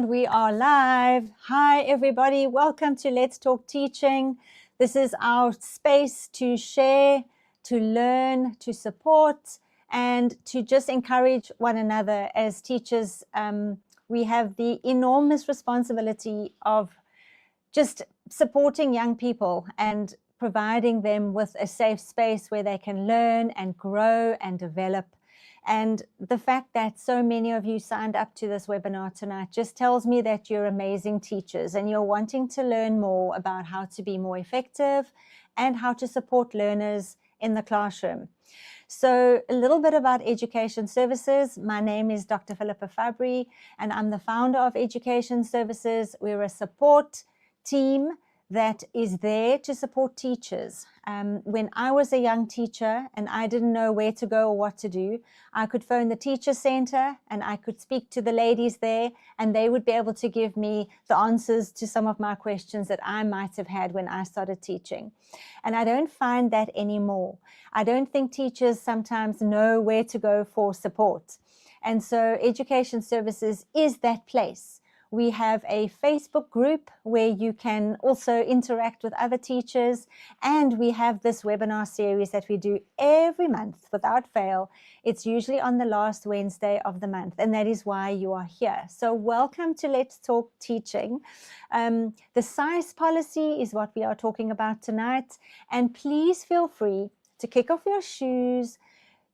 And we are live. Hi, everybody. Welcome to Let's Talk Teaching. This is our space to share, to learn, to support, and to just encourage one another as teachers. We have the enormous responsibility of just supporting young people and providing them with a safe space where they can learn and grow and develop. And the fact that so many of you signed up to this webinar tonight just tells me that you're amazing teachers and you're wanting to learn more about how to be more effective and how to support learners in the classroom. So a little bit about Education Services. My name is Dr. Philippa Fabry, and I'm the founder of Education Services. We're a support team that is there to support teachers. When I was a young teacher and I didn't know where to go or what to do, I could phone the teacher center and I could speak to the ladies there, and they would be able to give me the answers to some of my questions that I might have had when I started teaching. And I don't find that anymore. I don't think teachers sometimes know where to go for support. And so Education Services is that place. We have a Facebook group where you can also interact with other teachers. And we have this webinar series that we do every month without fail. It's usually on the last Wednesday of the month. And that is why you are here. So welcome to Let's Talk Teaching. The SIAS policy is what we are talking about tonight. And please feel free to kick off your shoes.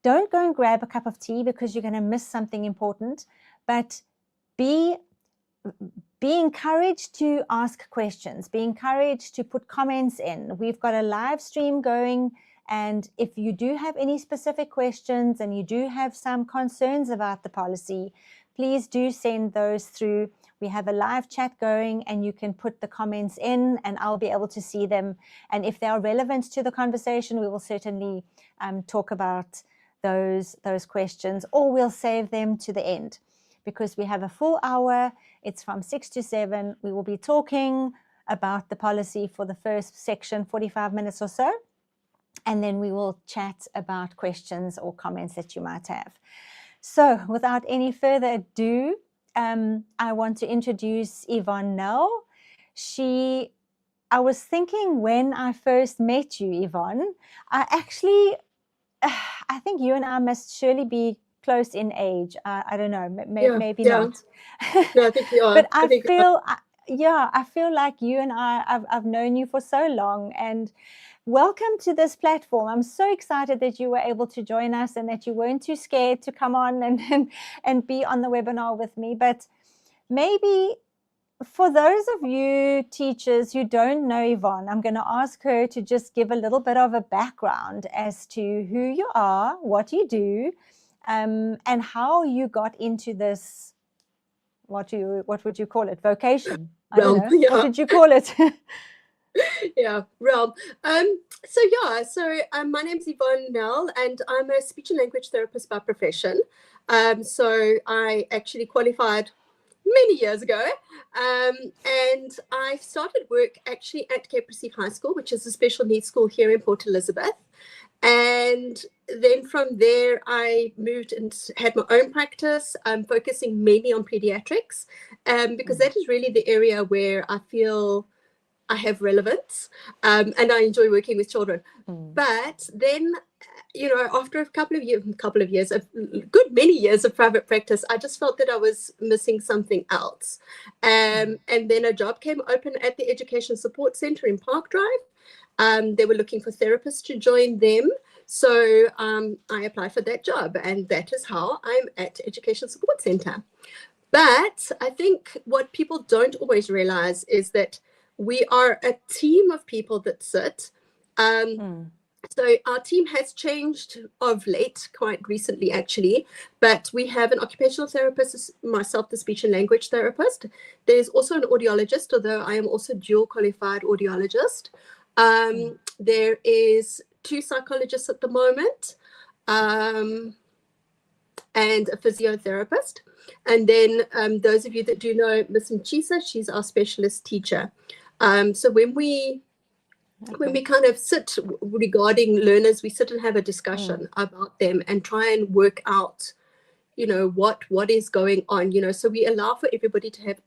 Don't go and grab a cup of tea because you're going to miss something important. But be encouraged to ask questions, be encouraged to put comments in. We've got a live stream going, and if you do have any specific questions and you do have some concerns about the policy, please do send those through. We have a live chat going and you can put the comments in and I'll be able to see them. And if they are relevant to the conversation, we will certainly talk about those questions, or we'll save them to the end because we have a full hour. It's from 6 to 7. We will be talking about the policy for the first section, 45 minutes or so. And then we will chat about questions or comments that you might have. So without any further ado, I want to introduce Yvonne Nell. I was thinking when I first met you, Yvonne, I think you and I must surely be close in age. I don't know, maybe not. No, I think you are. But I feel like you and I've known you for so long, and welcome to this platform. I'm so excited that you were able to join us and that you weren't too scared to come on and be on the webinar with me. But maybe for those of you teachers who don't know Yvonne, I'm going to ask her to just give a little bit of a background as to who you are, what you do, and how you got into this, what would you call it, vocation? I don't know. Yeah. What did you call it? Realm. So my name's Yvonne Nell, and I'm a speech and language therapist by profession. So I actually qualified many years ago, and I started work actually at Cape Recife High School, which is a special needs school here in Port Elizabeth. And then from there, I moved and had my own practice, focusing mainly on pediatrics, because that is really the area where I feel I have relevance, and I enjoy working with children. But then, after a couple of years, many years of private practice, I just felt that I was missing something else. And then a job came open at the Education Support Center in Park Drive. They were looking for therapists to join them. So I applied for that job, and that is how I'm at Education Support Center. But I think what people don't always realize is that we are a team of people that sit. So our team has changed of late, quite recently actually, but we have an occupational therapist, myself, the speech and language therapist. There's also an audiologist, although I am also dual qualified audiologist. There is 2 psychologists at the moment, and a physiotherapist. And then those of you that do know Miss Mchisa, she's our specialist teacher. So when we kind of sit regarding learners, we sit and have a discussion about them and try and work out, what is going on, so we allow for everybody to have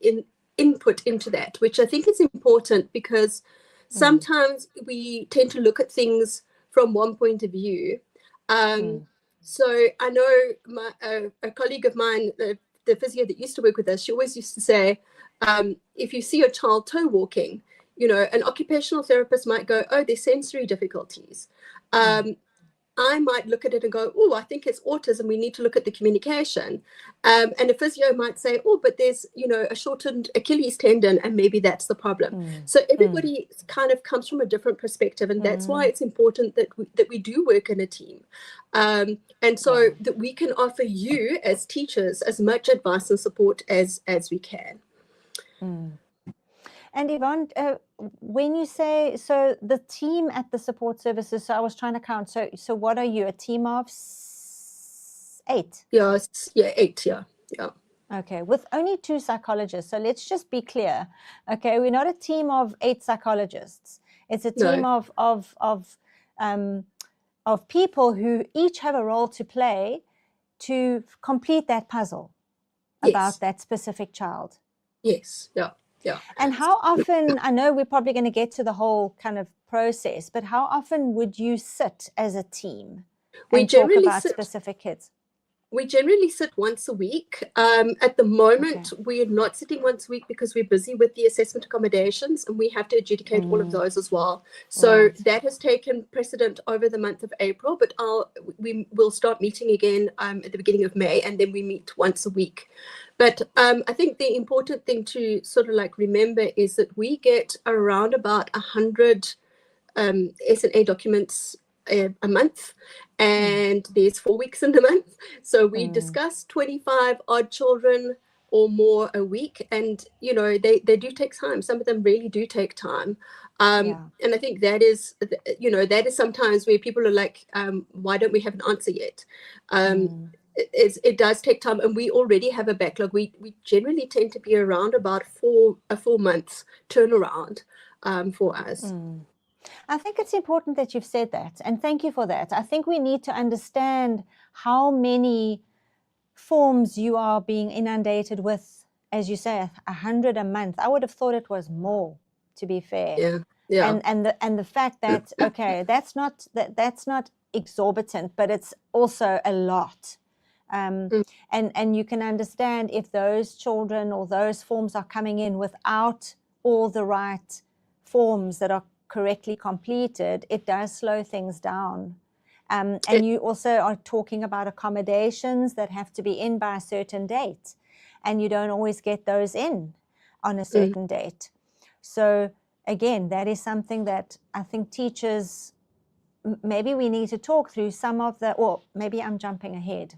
input into that, which I think is important, because sometimes we tend to look at things from one point of view. So I know a colleague of mine, the physio that used to work with us, she always used to say, if you see a child toe walking, an occupational therapist might go, oh, there's sensory difficulties. I might look at it and go, oh, I think it's autism. We need to look at the communication. And a physio might say, oh, but there's, a shortened Achilles tendon, and maybe that's the problem. So everybody kind of comes from a different perspective. And that's why it's important that we do work in a team. And so that we can offer you as teachers as much advice and support as we can. And Yvonne, when you say, so the team at the support services, so I was trying to count. So what are you, a team of 8? Yeah, 8, yeah. Okay, with only 2 psychologists. So let's just be clear. Okay, we're not a team of 8 psychologists. It's a team of people who each have a role to play to complete that puzzle about that specific child. Yes, yeah. Yeah. And how often, I know we're probably going to get to the whole kind of process, but how often would you sit as a team and talk about specific kids? We generally sit once a week. At the moment, we are not sitting once a week because we're busy with the assessment accommodations, and we have to adjudicate all of those as well. So that has taken precedent over the month of April, but we will start meeting again at the beginning of May, and then we meet once a week. But I think the important thing to sort of remember is that we get around about 100 S&A documents a month, and there's 4 weeks in the month. So we discuss 25 odd children or more a week, and they do take time. Some of them really do take time. And I think that is sometimes where people are like, why don't we have an answer yet? It does take time, and we already have a backlog. We generally tend to be around about 4 months turnaround for us. I think it's important that you've said that, and thank you for that. I think we need to understand how many forms you are being inundated with, as you say, 100 a month. I would have thought it was more, to be fair. Yeah. And the fact that that's not exorbitant, but it's also a lot. And you can understand if those children or those forms are coming in without all the right forms that are correctly completed, it does slow things down. And you also are talking about accommodations that have to be in by a certain date, and you don't always get those in on a certain date. So again, that is something that I think teachers, maybe we need to talk through some of or maybe I'm jumping ahead.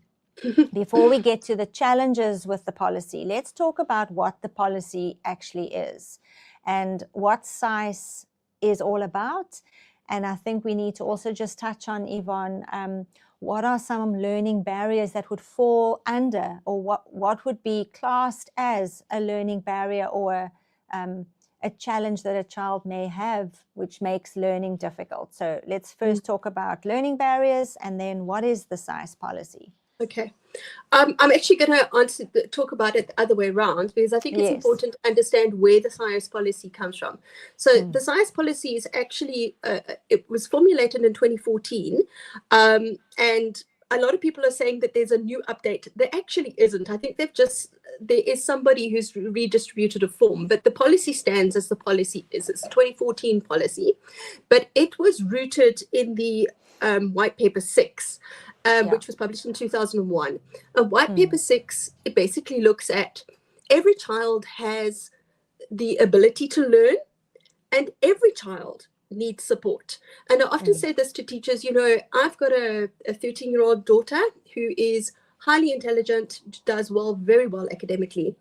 Before we get to the challenges with the policy, let's talk about what the policy actually is and what SIAS is all about. And I think we need to also just touch on, Yvonne, what are some learning barriers that would fall under, or what would be classed as a learning barrier or a challenge that a child may have, which makes learning difficult. So let's first talk about learning barriers, and then what is the SIAS policy? Okay. I'm actually going to talk about it the other way around, because I think it's important to understand where the SIAS policy comes from. So the SIAS policy is actually, it was formulated in 2014, and a lot of people are saying that there's a new update. There actually isn't. I think there is somebody who's redistributed a form, but the policy stands as the policy is. It's a 2014 policy, but it was rooted in the White Paper 6. Which was published in 2001. White Paper 6, it basically looks at every child has the ability to learn, and every child needs support. And I often say this to teachers, I've got a 13-year-old daughter who is highly intelligent, does very well academically,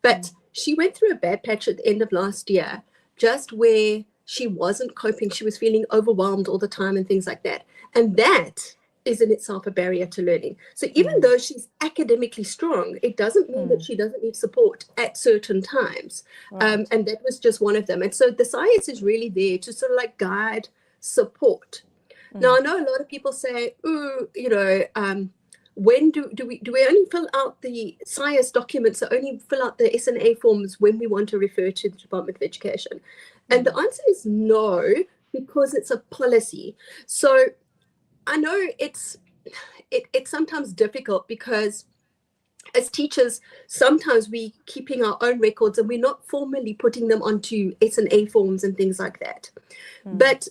but she went through a bad patch at the end of last year, just where she wasn't coping. She was feeling overwhelmed all the time and things like that. And that is in itself a barrier to learning. So even though she's academically strong, it doesn't mean that she doesn't need support at certain times. And that was just one of them. And so the SIAS is really there to sort of guide support. Now, I know a lot of people say, when do we only fill out the SIAS documents, or only fill out the S&A forms when we want to refer to the Department of Education? And the answer is no, because it's a policy. So I know it's sometimes difficult, because as teachers, sometimes we keeping our own records and we're not formally putting them onto S&A forms and things like that. But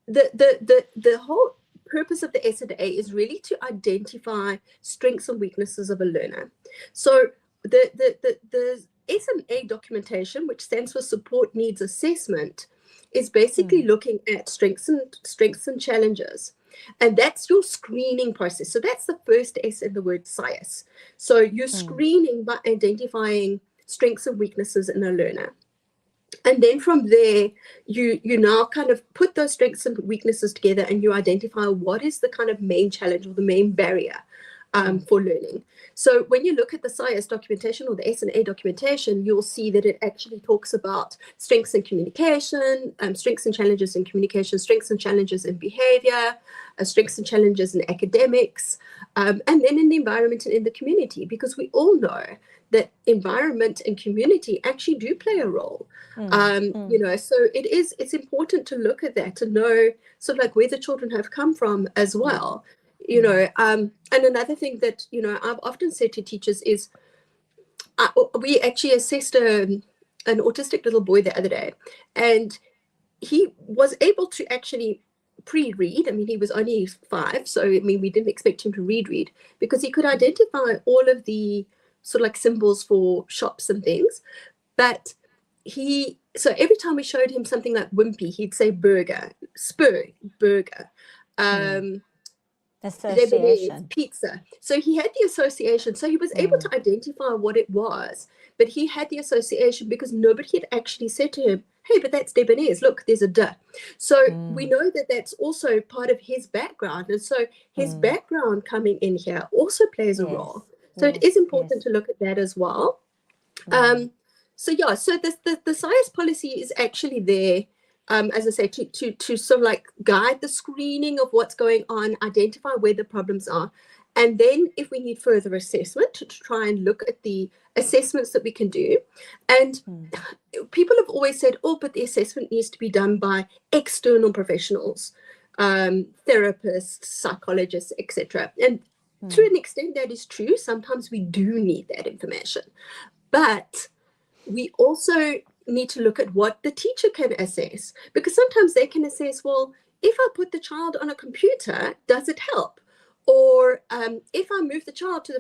the whole purpose of the S&A is really to identify strengths and weaknesses of a learner. So the S&A documentation, which stands for Support Needs Assessment, is basically looking at strengths and challenges. And that's your screening process. So that's the first S in the word SIAS. So you're screening by identifying strengths and weaknesses in a learner. And then from there, you now kind of put those strengths and weaknesses together, and you identify what is the kind of main challenge or the main barrier for learning. So when you look at the SIAS documentation or the S&A documentation, you'll see that it actually talks about strengths in communication, strengths and challenges in communication, strengths and challenges in behavior, strengths and challenges in academics, and then in the environment and in the community, because we all know that environment and community actually do play a role. You know, so it's important to look at that, to know sort of like where the children have come from as well. You know, and another thing that, you know, I've often said to teachers is, we actually assessed an autistic little boy the other day, and he was able to actually pre-read. I mean, he was only 5, so I mean, we didn't expect him to read, because he could identify all of the sort of like symbols for shops and things. But so every time we showed him something like wimpy, he'd say burger, spur, burger. Association. Pizza. So he had the association. So he was able to identify what it was, but he had the association because nobody had actually said to him, hey, but that's Debonese. Look, there's a duh. So we know that that's also part of his background. And so his background coming in here also plays a role. So it is important to look at that as well. So yeah, so the SIAS policy is actually there, as I say, to sort of like guide the screening of what's going on, identify where the problems are, and then if we need further assessment, to try and look at the assessments that we can do. And people have always said, oh, but the assessment needs to be done by external professionals, therapists, psychologists, etc. And to an extent, that is true. Sometimes we do need that information. But we also need to look at what the teacher can assess, because sometimes they can assess, well, if I put the child on a computer, does it help? Or if I move the child to the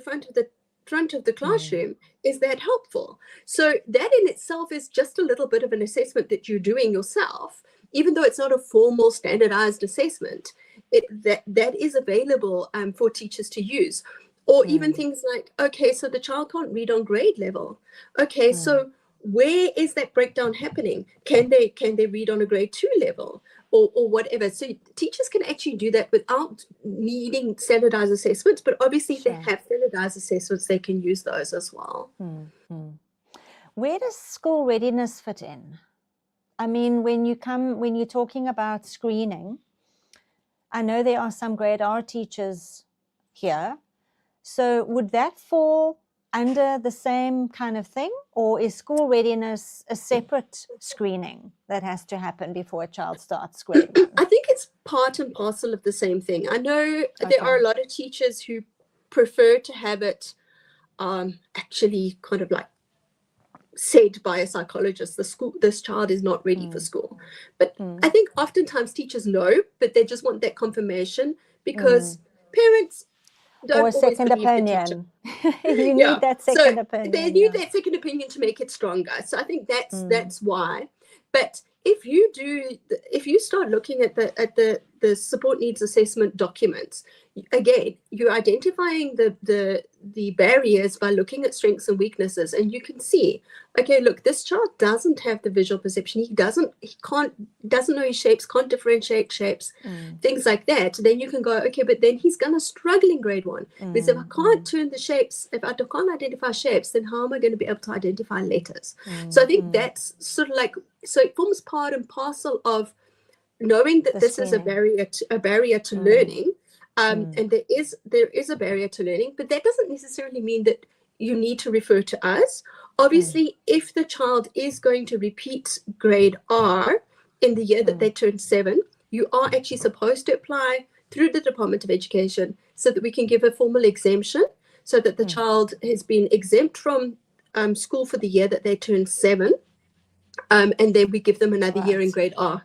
front of the classroom, is that helpful? So that in itself is just a little bit of an assessment that you're doing yourself, even though it's not a formal standardized assessment. That is available for teachers to use. Or even things like, okay, so the child can't read on grade level. Okay, so where is that breakdown happening? Can they read on a grade 2 level or whatever? So teachers can actually do that without needing standardized assessments, but obviously if they have standardized assessments, they can use those as well. Where does school readiness fit in? I mean, when you're talking about screening, I know there are some grade R teachers here. So would that fall under the same kind of thing, or is school readiness a separate screening that has to happen before a child starts grade 1? I think it's part and parcel of the same thing. I know there are a lot of teachers who prefer to have it actually kind of like said by a psychologist, this child is not ready for school. But I think oftentimes teachers know, but they just want that confirmation, because parents don't or a second opinion. You need that second opinion. They need that second opinion to make it stronger. So I think that's why. But if you start looking at the support needs assessment documents, again, you're identifying the barriers by looking at strengths and weaknesses, and you can see, okay, look, this child doesn't have the visual perception. He doesn't know his shapes, can't differentiate shapes, things like that. Then you can go, okay, but then he's going to struggle in grade 1 because if I can't turn the shapes, if I can't identify shapes, then how am I going to be able to identify letters? So I think that's sort of like, so it forms part and parcel of knowing that this is a barrier to learning. And there is a barrier to learning, but that doesn't necessarily mean that you need to refer to us. Obviously, if the child is going to repeat grade R in the year that they turn 7, you are actually supposed to apply through the Department of Education so that we can give a formal exemption, so that the child has been exempt from school for the year that they turn 7, and then we give them another year in grade R.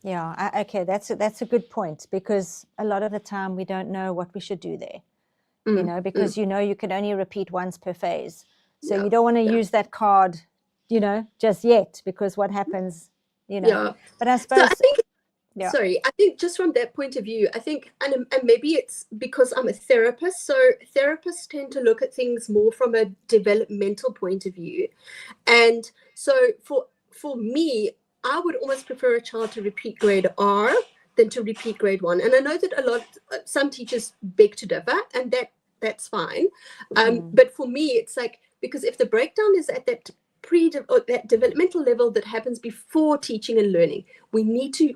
Yeah, okay, that's a good point, because a lot of the time we don't know what we should do there, you know, because you can only repeat once per phase. So you don't want to use that card, just yet, because what happens, Yeah. But I suppose, so I think, sorry, I think just from that point of view, I think, and maybe it's because I'm a therapist, so therapists tend to look at things more from a developmental point of view. And so for me, I would almost prefer a child to repeat grade R than to repeat grade 1. And I know that some teachers beg to differ, and that's fine. But for me, it's like, because if the breakdown is at that that developmental level that happens before teaching and learning, we need to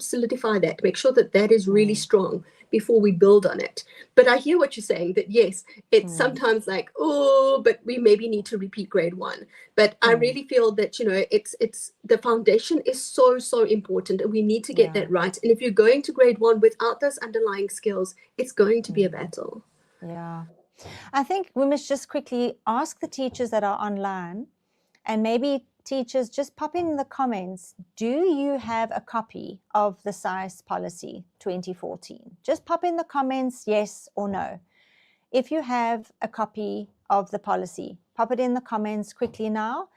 solidify that, make sure that that is really strong before we build on it. But I hear what you're saying, that yes, it's sometimes like, oh, but we maybe need to repeat grade 1. But I really feel that, it's the foundation is so important, and we need to get that right. And if you're going to grade 1 without those underlying skills, it's going to be a battle. Yeah. I think we must just quickly ask the teachers that are online, and maybe teachers, just pop in the comments, do you have a copy of the SIAS policy 2014? Just pop in the comments, yes or no. If you have a copy of the policy, pop it in the comments quickly now.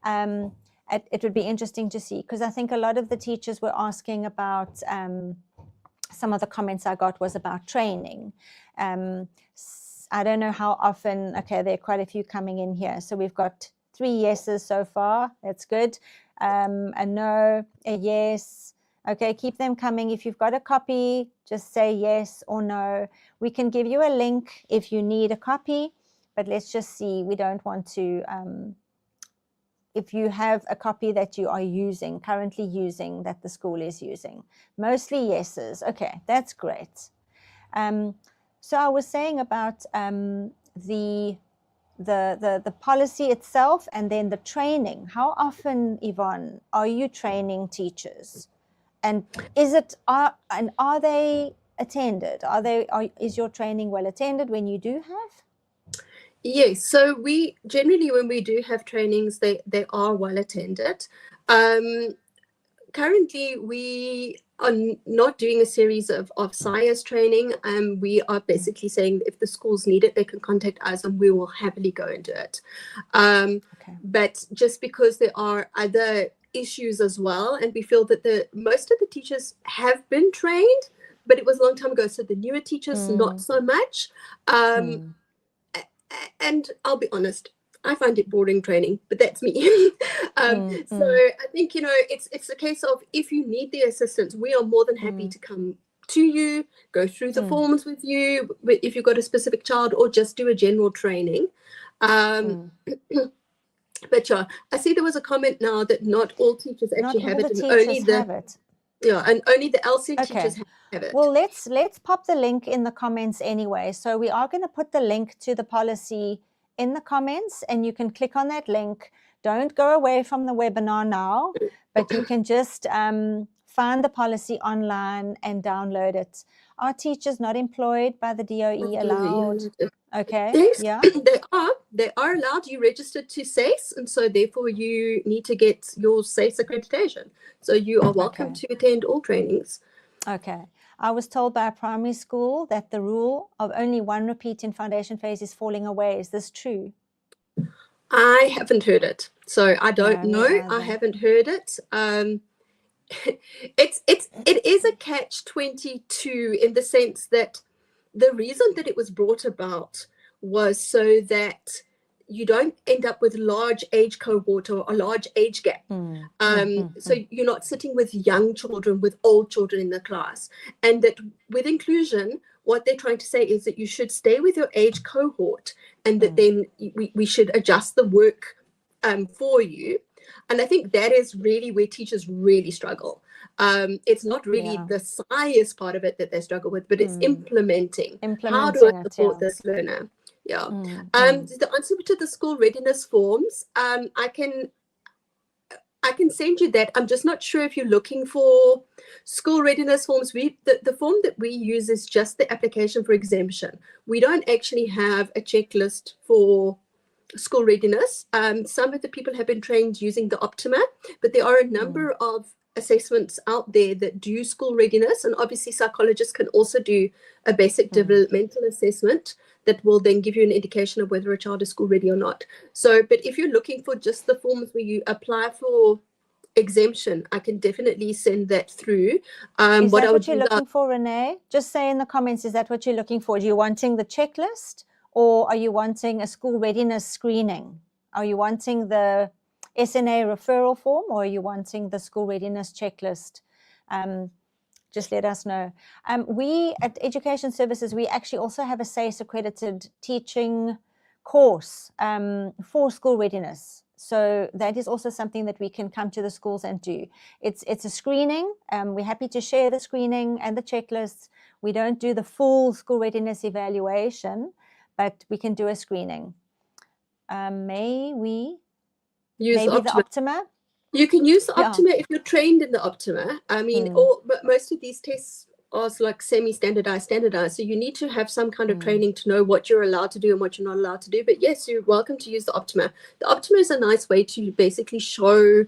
It would be interesting to see, because I think a lot of the teachers were asking about, some of the comments I got was about training. I don't know how often, okay, there are quite a few coming in here. So we've got 3 yeses so far. That's good. A no, a yes. Okay, keep them coming. If you've got a copy, just say yes or no. We can give you a link if you need a copy, but let's just see. We don't want to, if you have a copy that you are currently using, that the school is using. Mostly yeses. Okay, that's great. So I was saying about the policy itself, and then the training. How often, Yvonne, are you training teachers? And are they attended? Is your training well attended when you do have? Yes, so we generally, when we do have trainings, they are well attended. Currently, we are not doing a series of SIAS training. We are basically saying if the schools need it, they can contact us and we will happily go and do it. But just because there are other issues as well, and we feel that most of the teachers have been trained, but it was a long time ago, so the newer teachers not so much. And I'll be honest, I find it boring training, but that's me. So I think, it's a case of, if you need the assistance, we are more than happy to come to you, go through the forms with you, if you've got a specific child, or just do a general training. But yeah, I see there was a comment now that not all teachers actually have it, and only the LC teachers have it. Well, let's pop the link in the comments anyway. So we are going to put the link to the policy in the comments, and you can click on that link. Don't go away from the webinar now, but you can just find the policy online and download it. Are teachers not employed by the DOE allowed? Okay. Yes, yeah, they are allowed. You registered to SIAS, and so therefore you need to get your SIAS accreditation. So you are welcome to attend all trainings. Okay. I was told by a primary school that the rule of only 1 repeat in foundation phase is falling away. Is this true? I haven't heard it, so I don't know. I haven't heard it. It is a catch-22 in the sense that the reason that it was brought about was so that you don't end up with large age cohort or a large age gap. So you're not sitting with young children, with old children in the class. And that with inclusion, what they're trying to say is that you should stay with your age cohort, and that then we should adjust the work for you. And I think that is really where teachers really struggle. It's not really Yeah. the SIAS part of it that they struggle with, but it's implementing. How do I Implementing it, support yeah. this learner? Yeah. Mm. The answer to the school readiness forms, I can send you that. I'm just not sure if you're looking for school readiness forms. The form that we use is just the application for exemption. We don't actually have a checklist for school readiness. Some of the people have been trained using the Optima, but there are a number of assessments out there that do school readiness, and obviously psychologists can also do a basic developmental assessment that will then give you an indication of whether a child is school ready or not. So, but if you're looking for just the forms where you apply for exemption, I can definitely send that through. Is What that I would what you're do looking for, Renee? Just say in the comments, is that what you're looking for? Are you wanting the checklist, or are you wanting a school readiness screening? Are you wanting the SNA referral form, or are you wanting the school readiness checklist? Just let us know. We at Education Services, we actually also have a SIAS accredited teaching course for school readiness. So that is also something that we can come to the schools and do. It's a screening. We're happy to share the screening and the checklists. We don't do the full school readiness evaluation, but we can do a screening. May we? use Maybe the Optima. Optima? You can use the Yeah. Optima if you're trained in the Optima. I mean, but most of these tests are like semi-standardized, standardized. So you need to have some kind of training to know what you're allowed to do and what you're not allowed to do. But yes, you're welcome to use the Optima. The Optima is a nice way to basically show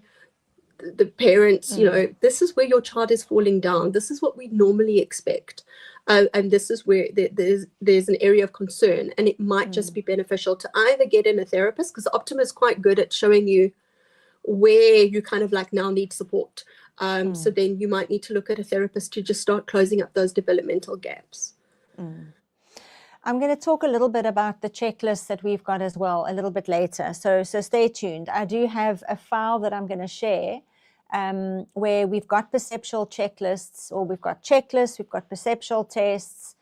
the parents, you know, this is where your child is falling down. This is what we normally expect. And this is where there's an area of concern. And it might just be beneficial to either get in a therapist, because Optima is quite good at showing you where you kind of like now need support. So then you might need to look at a therapist to just start closing up those developmental gaps. I'm going to talk a little bit about the checklist that we've got as well a little bit later. So stay tuned. I do have a file that I'm going to share where we've got perceptual checklists, or we've got checklists, we've got perceptual tests.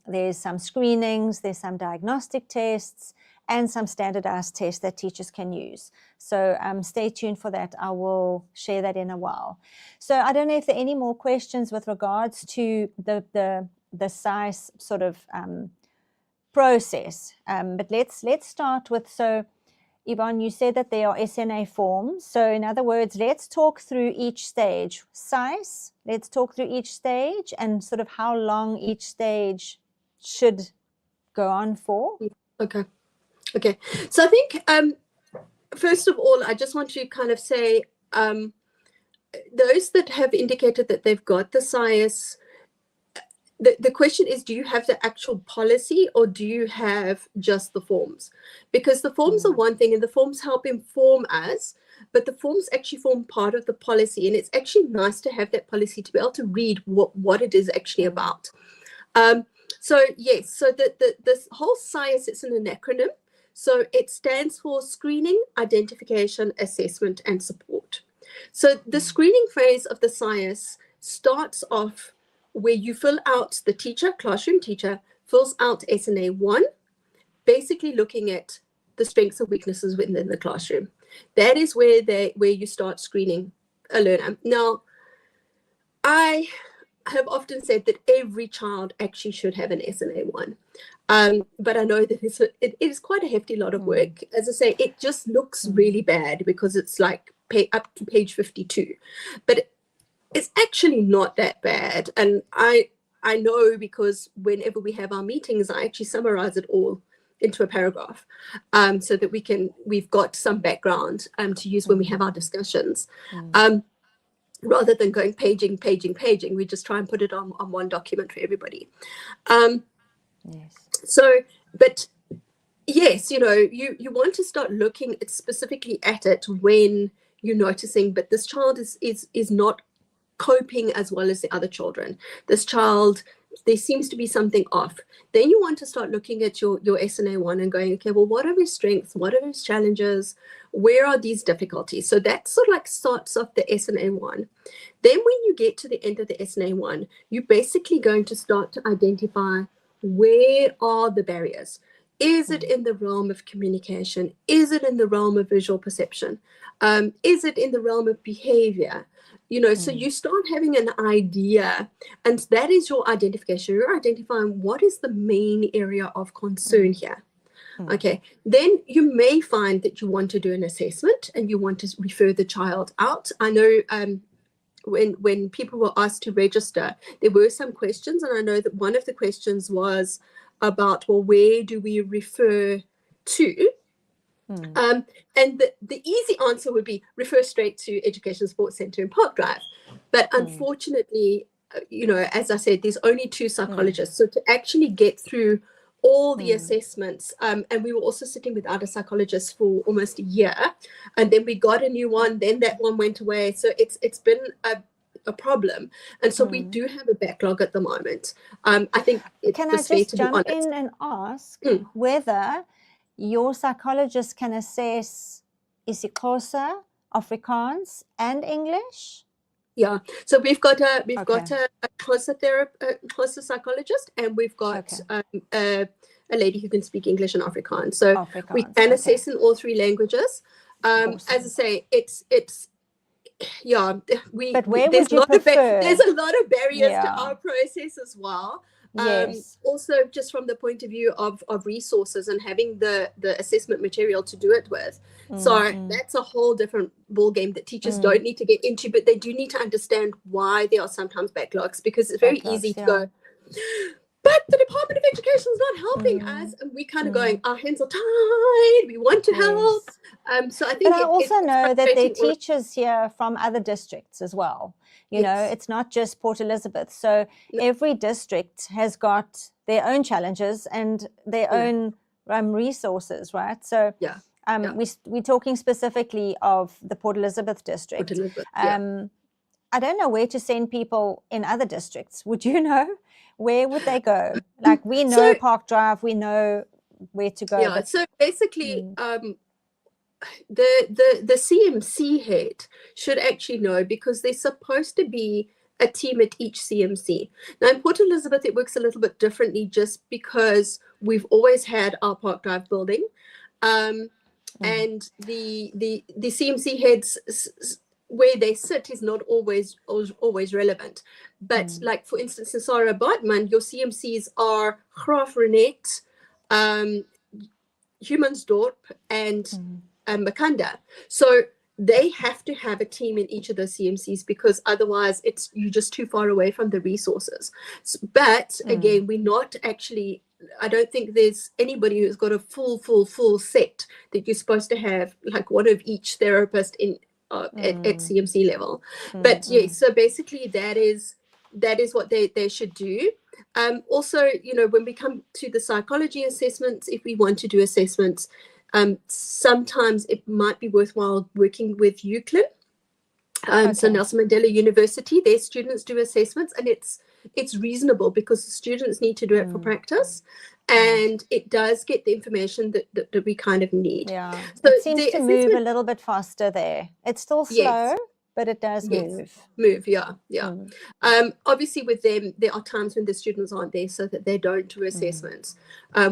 There's some screenings, there's some diagnostic tests, and some standardized tests that teachers can use. So stay tuned for that. I will share that in a while. So I don't know if there are any more questions with regards to the SIAS sort of process. But let's start with, so Yvonne, you said that there are SNA forms. So in other words, let's talk through each stage. SIAS, let's talk through each stage and sort of how long each stage should go on for. Okay. So I think, first of all, I just want to kind of say, those that have indicated that they've got the SIAS, the question is, do you have the actual policy, or do you have just the forms? Because the forms are one thing, and the forms help inform us, but the forms actually form part of the policy. And it's actually nice to have that policy to be able to read what it is actually about. So yes, so this whole SIAS is an acronym. So it stands for Screening, Identification, Assessment, and Support. So the screening phase of the SIAS starts off where you fill out, the teacher, classroom teacher, fills out SNA 1, basically looking at the strengths and weaknesses within the classroom. That is where you start screening a learner. Now, I have often said that every child actually should have an SNA 1. But I know that it is quite a hefty lot of work. As I say, it just looks really bad because it's like up to page 52. But it's actually not that bad. And I know, because whenever we have our meetings, I actually summarize it all into a paragraph, so that we've got some background to use when we have our discussions. Rather than going paging, we just try and put it on one document for everybody. Yes. So, but yes, you know, you want to start looking specifically at it when you're noticing, but this child is not coping as well as the other children. This child, there seems to be something off. Then you want to start looking at your SNA 1 and going, okay, well, what are his strengths? What are his challenges? Where are these difficulties? So that sort of like starts off the SNA 1. Then when you get to the end of the SNA 1, you're basically going to start to identify, where are the barriers? Is it in the realm of communication? Is it in the realm of visual perception? Is it in the realm of behavior? So you start having an idea, and that is your identification. You're identifying what is the main area of concern here. Okay, then you may find that you want to do an assessment and you want to refer the child out. I know when people were asked to register, there were some questions, and I know that one of the questions was about, well, where do we refer to? And the easy answer would be refer straight to Education Support Centre in Park Drive. But unfortunately, as I said, there's only 2 psychologists. So to actually get through all the assessments, and we were also sitting without a psychologist for almost a year, and then we got a new one, then that one went away. So it's been a problem, and so we do have a backlog at the moment. I think can I just jump in and ask whether your psychologist can assess isiXhosa, Afrikaans, and English? Yeah, so we've got a Xhosa psychologist, and we've got a lady who can speak English and Afrikaans. So we can assess in all 3 languages. As I say, it's But where would you prefer? There's a lot of barriers to our process as well. Also, just from the point of view of resources and having the assessment material to do it with. So that's a whole different ballgame that teachers don't need to get into, but they do need to understand why there are sometimes backlogs, because it's very easy to go, but the Department of Education is not helping us, and we kind of going, our hands are tied, we want to help. So I think but I also know that there are teachers here from other districts as well. You know, it's not just Port Elizabeth. So every district has got their own challenges and their own resources, right? So we're talking specifically of the Port Elizabeth district. I don't know where to send people in other districts. Would you know? Where would they go? Like, we know Park Drive, we know where to go. Yeah, so basically, the CMC head should actually know, because there's supposed to be a team at each CMC. Now in Port Elizabeth, it works a little bit differently, just because we've always had our Park Drive building, and the CMC heads where they sit is not always relevant. But like, for instance, in Sarah Bartman, your CMCs are Graaf-Reinet, Humansdorp, and Makanda. So they have to have a team in each of those CMCs, because otherwise you're just too far away from the resources. But again, we're not actually, I don't think there's anybody who's got a full set that you're supposed to have, like one of each therapist in at CMC level. But yes, so basically that is what they should do. Also, when we come to the psychology assessments, if we want to do assessments, sometimes it might be worthwhile working with Euclid. So Nelson Mandela University, their students do assessments, and it's reasonable, because the students need to do it for practice, and it does get the information that we kind of need. Yeah, so it seems to move a little bit faster there. It's still slow, but it does move. Obviously with them, there are times when the students aren't there, so that they don't do assessments.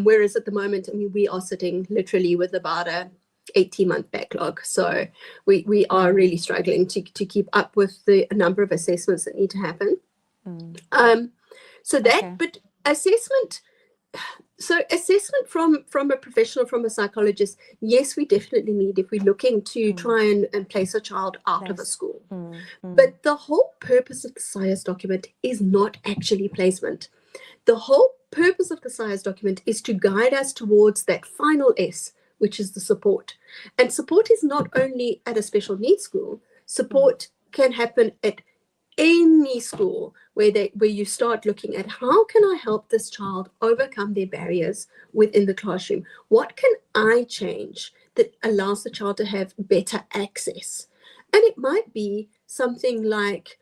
Whereas at the moment, I mean, we are sitting literally with about a 18-month backlog. So we are really struggling to keep up with the number of assessments that need to happen. But assessment, from a professional, from a psychologist, yes, we definitely need, if we're looking to try and place a child out of a school. But the whole purpose of the SIAS document is not actually placement. The whole purpose of the SIAS document is to guide us towards that final S, which is the support. And support is not only at a special needs school. Support can happen at any school where you start looking at, how can I help this child overcome their barriers within the classroom? What can I change that allows the child to have better access? And it might be something like,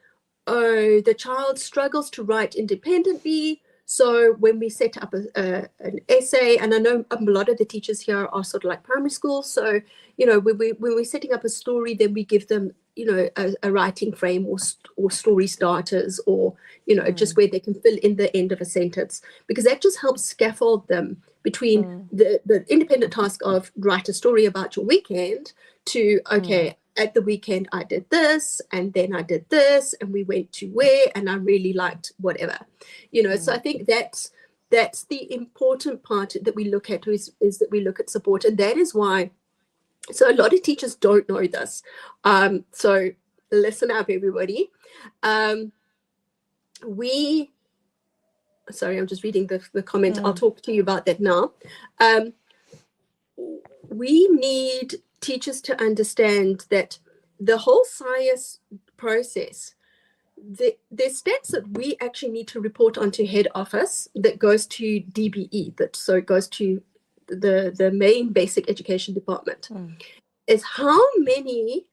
oh, the child struggles to write independently. So when we set up an essay, and I know a lot of the teachers here are sort of like primary school. So, when we're setting up a story, then we give them, a writing frame or story starters, or, just where they can fill in the end of a sentence, because that just helps scaffold them between the independent task of write a story about your weekend to, okay, at the weekend I did this, and then I did this, and we went to where, and I really liked whatever, So I think that's the important part that we look at is that we look at support, and that is why. So a lot of teachers don't know this. So listen up, everybody. Sorry, I'm just reading the comment. I'll talk to you about that now. We need teachers to understand that the whole SIAS process, there's stats that we actually need to report onto head office that goes to DBE, so it goes to the main basic education department, is how many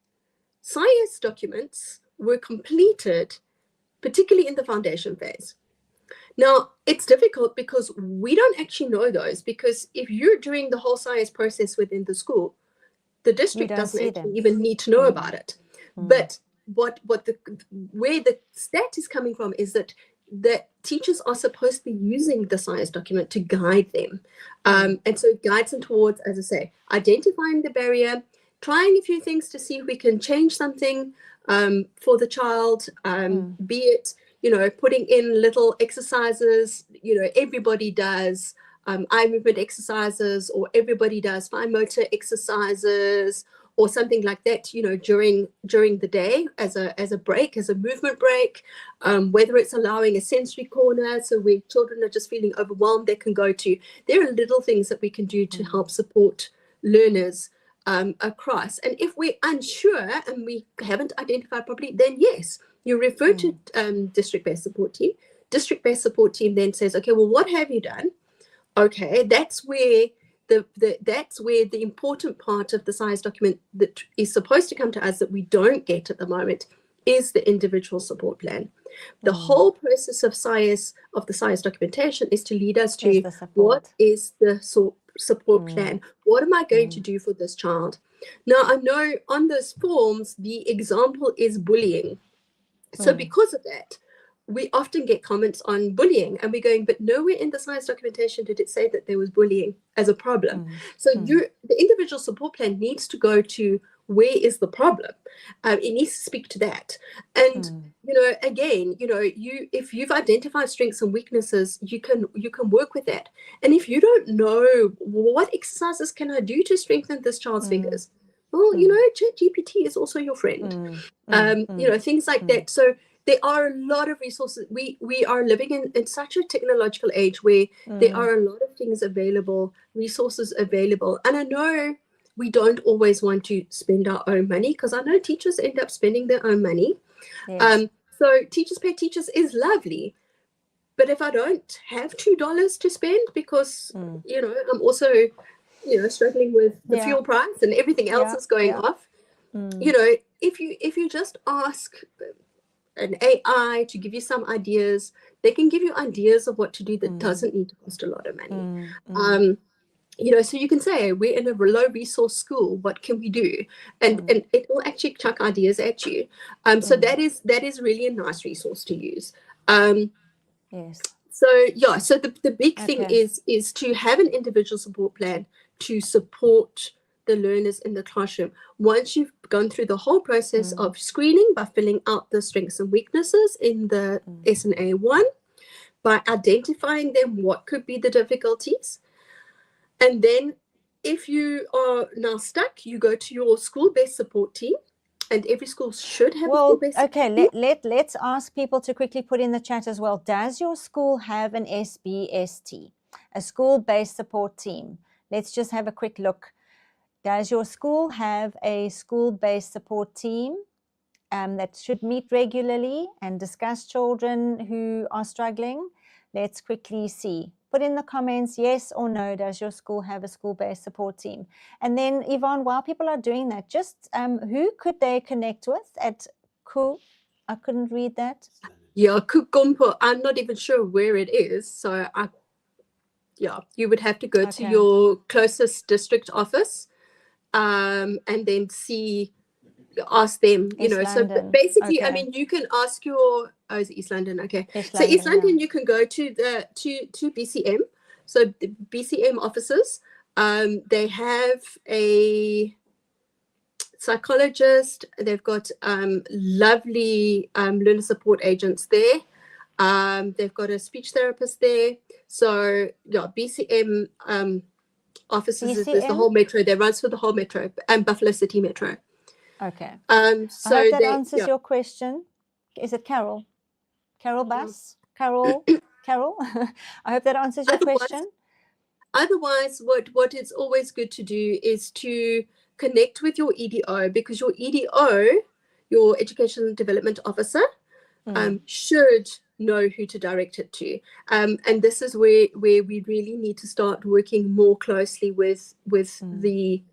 SIAS documents were completed, particularly in the foundation phase. Now, it's difficult because we don't actually know those, because if you're doing the whole SIAS process within the school, the district doesn't actually even need to know about it. But where the stat is coming from is that teachers are supposed to be using the SIAS document to guide them. And so it guides them towards, as I say, identifying the barrier, trying a few things to see if we can change something for the child, be it, putting in little exercises, everybody does eye movement exercises, or everybody does fine motor exercises, or something like that, during the day as a break, as a movement break, whether it's allowing a sensory corner, so where children are just feeling overwhelmed, they can go to. There are little things that we can do to help support learners across. And if we're unsure and we haven't identified properly, then yes, you refer to district-based support team. District-based support team then says, okay, well, what have you done? Okay, that's where the important part of the SIAS document that is supposed to come to us that we don't get at the moment is the individual support plan. The whole process of the SIAS documentation is to lead us to what is the support plan? What am I going to do for this child? Now, I know on those forms, the example is bullying. So because of that, we often get comments on bullying, and we're going, but nowhere in the SIAS documentation did it say that there was bullying as a problem. So the individual support plan needs to go to where is the problem. It needs to speak to that. And, again, if you've identified strengths and weaknesses, you can work with that. And if you don't know what exercises can I do to strengthen this child's fingers, well, ChatGPT is also your friend. Things like that. So there are a lot of resources. We are living in such a technological age where there are a lot of things available, resources available. And I know we don't always want to spend our own money, because I know teachers end up spending their own money. Yes. So teachers pay teachers is lovely. But if I don't have $2 to spend, because, I'm also, struggling with the fuel price and everything else is going off, if you just ask an AI to give you some ideas, they can give you ideas of what to do that doesn't need to cost a lot of money. So you can say, we're in a low resource school, what can we do? And it will actually chuck ideas at you. So that is really a nice resource to use. Yes. So the big thing is to have an individual support plan to support the learners in the classroom. Once you've gone through the whole process of screening by filling out the strengths and weaknesses in the SNA1, by identifying them, what could be the difficulties. And then if you are now stuck, you go to your school-based support team, and every school should have a school-based support team. Let's ask people to quickly put in the chat as well. Does your school have an SBST, a school-based support team? Let's just have a quick look. Does your school have a school-based support team that should meet regularly and discuss children who are struggling? Let's quickly see. Put in the comments, yes or no, does your school have a school-based support team? And then, Yvonne, while people are doing that, just who could they connect with at Ku? I couldn't read that. Yeah, Kukumpu. I'm not even sure where it is. So, you would have to go to your closest district office and then ask them, so basically, I mean, you can ask is it East London? Okay. East London, you can go to to BCM. So the BCM officers, they have psychologist. They've got lovely learner support agents there. They've got a speech therapist there. So yeah, BCM offices is the BCM? whole metro. They runs for the whole metro and Buffalo City Metro. Okay. So I hope that they, answers your question. Is it Carol? Carol Bass? Carol? I hope that answers your question. Otherwise, what it's always good to do is to connect with your EDO, because your EDO, your Education and Development Officer, should know who to direct it to. And this is where we really need to start working more closely with the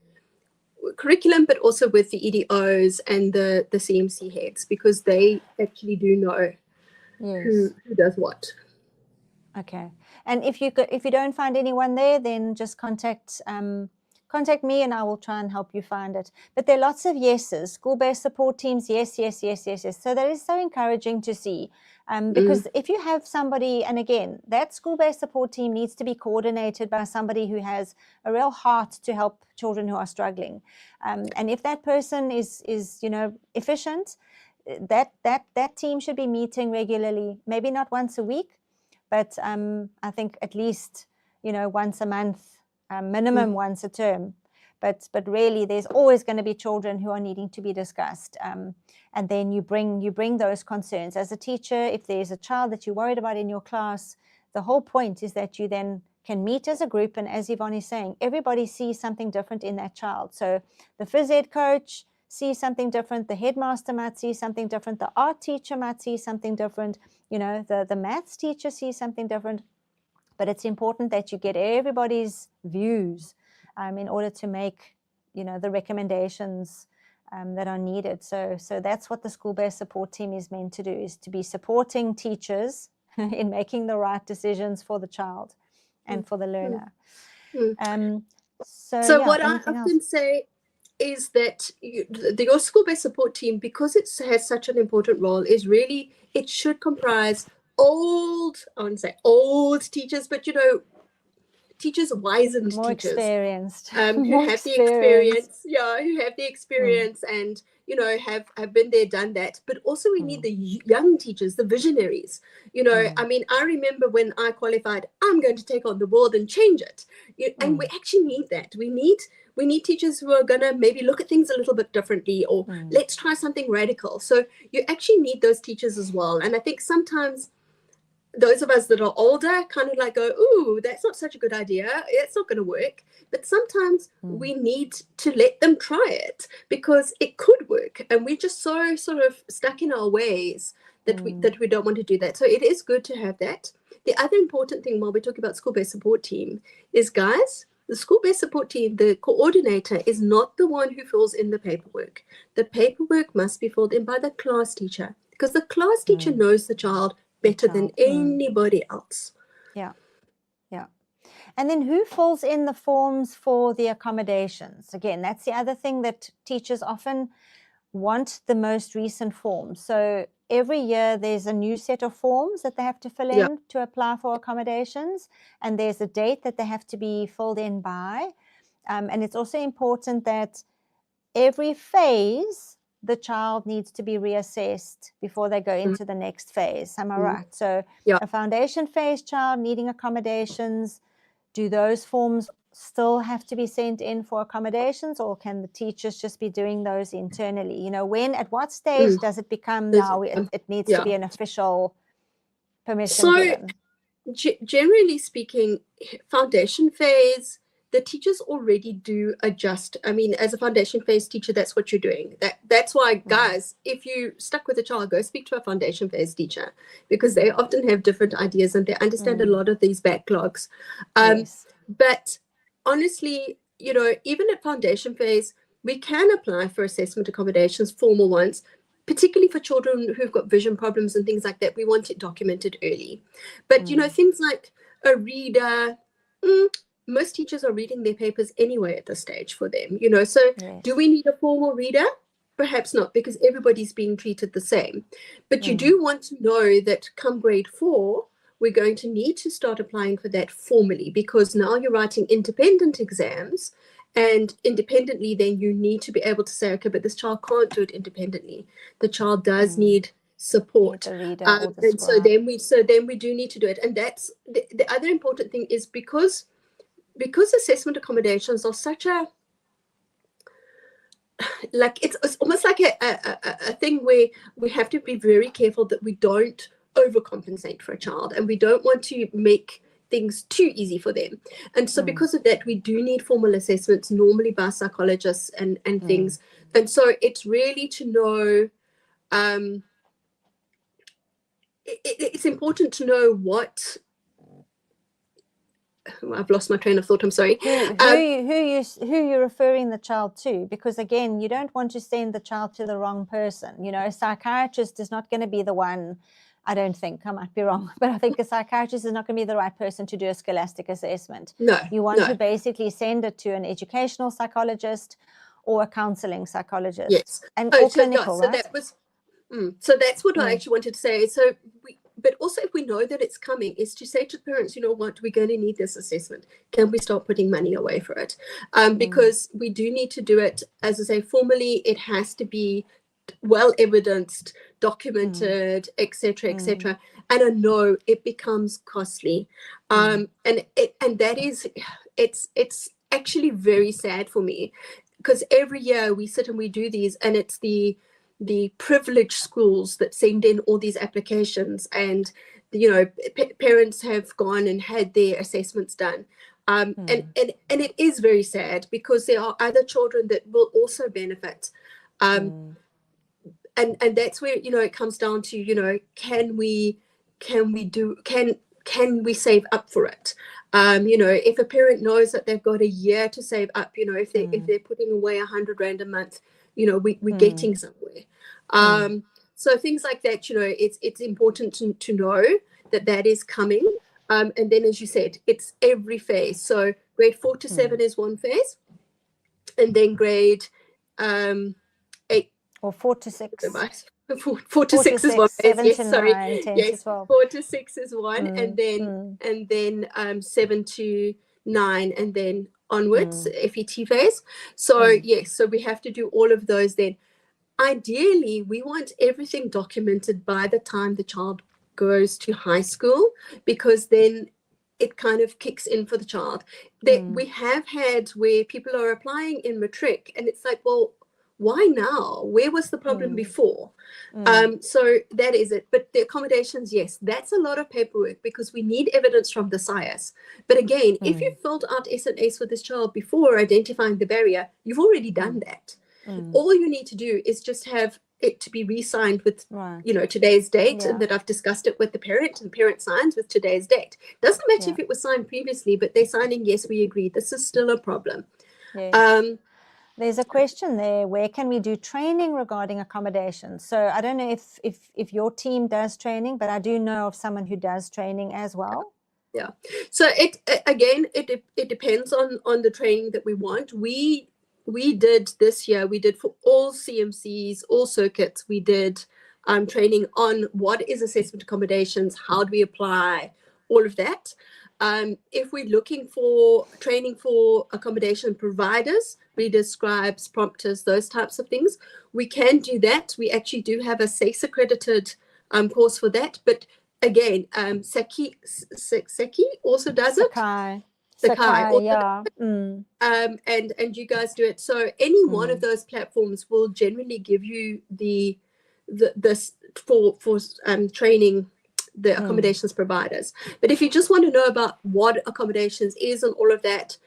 curriculum, but also with the EDOs and the CMC heads, because they actually do know who does what. Okay. And if you don't find anyone there, then just contact me and I will try and help you find it. But there are lots of yeses. School-based support teams, yes. So that is so encouraging to see. Because if you have somebody, and again, that school-based support team needs to be coordinated by somebody who has a real heart to help children who are struggling. And if that person is efficient, that team should be meeting regularly, maybe not once a week, but I think at least, once a month, minimum once a term. But really, there's always going to be children who are needing to be discussed. And then you bring those concerns. As a teacher, if there's a child that you're worried about in your class, the whole point is that you then can meet as a group. And as Yvonne is saying, everybody sees something different in that child. So the phys ed coach sees something different. The headmaster might see something different. The art teacher might see something different. The maths teacher sees something different. But it's important that you get everybody's views in order to make, the recommendations that are needed. So that's what the school-based support team is meant to do, is to be supporting teachers in making the right decisions for the child and for the learner. So what I often say is that your school-based support team, because it has such an important role, is really, it should comprise old teachers, but teachers, wizened more teachers, experienced, who have the experience, and have been there, done that. But also we need the young teachers, the visionaries. I mean, I remember when I qualified, I'm going to take on the world and change it. And we actually need that. We need teachers who are going to maybe look at things a little bit differently, or let's try something radical. So you actually need those teachers as well. And I think sometimes those of us that are older kind of like go, ooh, that's not such a good idea. It's not going to work. But sometimes we need to let them try it, because it could work. And we're just so sort of stuck in our ways that we don't want to do that. So it is good to have that. The other important thing while we're talking about school-based support team is, guys, the school-based support team, the coordinator is not the one who fills in the paperwork. The paperwork must be filled in by the class teacher, because the class teacher knows the child better than anybody else. Yeah. And then who fills in the forms for the accommodations? Again, that's the other thing, that teachers often want the most recent forms. So every year there's a new set of forms that they have to fill in to apply for accommodations, and there's a date that they have to be filled in by. And it's also important that every phase the child needs to be reassessed before they go into the next phase. Am I right? So a foundation phase child needing accommodations, do those forms still have to be sent in for accommodations, or can the teachers just be doing those internally? At what stage does it become now it needs to be an official permission given? Generally speaking, foundation phase, the teachers already do adjust. I mean, as a foundation phase teacher, that's what you're doing. That's why, guys, if you stuck with a child, go speak to a foundation phase teacher, because they often have different ideas and they understand a lot of these backlogs. But honestly, even at foundation phase, we can apply for assessment accommodations, formal ones, particularly for children who've got vision problems and things like that. We want it documented early. But, things like a reader, most teachers are reading their papers anyway at this stage for them, so do we need a formal reader? Perhaps not, because everybody's being treated the same. But you do want to know that come grade 4, we're going to need to start applying for that formally, because now you're writing independent exams, And independently, then you need to be able to say, okay, but this child can't do it independently. The child does need support. Need the reader or the And so scribe. then we do need to do it. And that's the other important thing is because assessment accommodations are such a, like, it's almost like a thing where we have to be very careful that we don't overcompensate for a child, and we don't want to make things too easy for them. And so because of that, we do need formal assessments, normally by psychologists and things. And so it's really to know, it's important to know what, I've lost my train of thought, I'm sorry. Who you're referring the child to, because again, you don't want to send the child to the wrong person. You know, a psychiatrist is not going to be the one, I don't think, I might be wrong, but I think a psychiatrist is not going to be the right person to do a scholastic assessment. No, you want to basically send it to an educational psychologist or a counseling psychologist. Yes. And or clinical, so right? that was, so that's what I actually wanted to say. So but also if we know that it's coming, is to say to parents, you know what, we're going to need this assessment. Can we start putting money away for it? Because we do need to do it, as I say, formally. It has to be well evidenced, documented, etc., etc. And I know it becomes costly, and that is, it's actually very sad for me, because every year we sit and we do these, and it's the privileged schools that send in all these applications, and you know, parents have gone and had their assessments done, and it is very sad, because there are other children that will also benefit, and that's where, you know, it comes down to, you know, can we save up for it? You know, if a parent knows that they've got a year to save up, you know, if they're putting away 100 Rand a month, you know, we're getting somewhere. So things like that, you know, it's important to know that is coming. And then, as you said, it's every phase. So grade 4 to 7 is one phase, and then grade 8 or 4 to 6. 4 to 6 is one phase. 7 Yes, to 9, sorry. 10 Yes, to 12. 4 to 6 is one, and then 7 to 9, and then onwards, FET phase. So yes, so we have to do all of those then. Ideally, we want everything documented by the time the child goes to high school, because then it kind of kicks in for the child. That we have had where people are applying in matric, and it's like, well, why now? Where was the problem before? So that is it. But the accommodations, yes, that's a lot of paperwork, because we need evidence from the SIAS. But again, if you filled out S&As for this child before identifying the barrier, you've already done that. All you need to do is just have it to be re-signed with, you know, today's date, and that I've discussed it with the parent, and the parent signs with today's date. Doesn't matter if it was signed previously, but they're signing, yes, we agree, this is still a problem. Yes. There's a question there, where can we do training regarding accommodation? So I don't know if your team does training, but I do know of someone who does training as well. Yeah. So it depends on the training that we want. We did this year, we did for all CMCs, all circuits, we did training on what is assessment accommodations, how do we apply, all of that. If we're looking for training for accommodation providers, readers, scribes, prompters, those types of things, we can do that. We actually do have a SIAS accredited course for that. But again, Seki also does it. Sakai, yeah. And you guys do it. So any one of those platforms will generally give you this for training the accommodations providers. But if you just want to know about what accommodations is and all of that,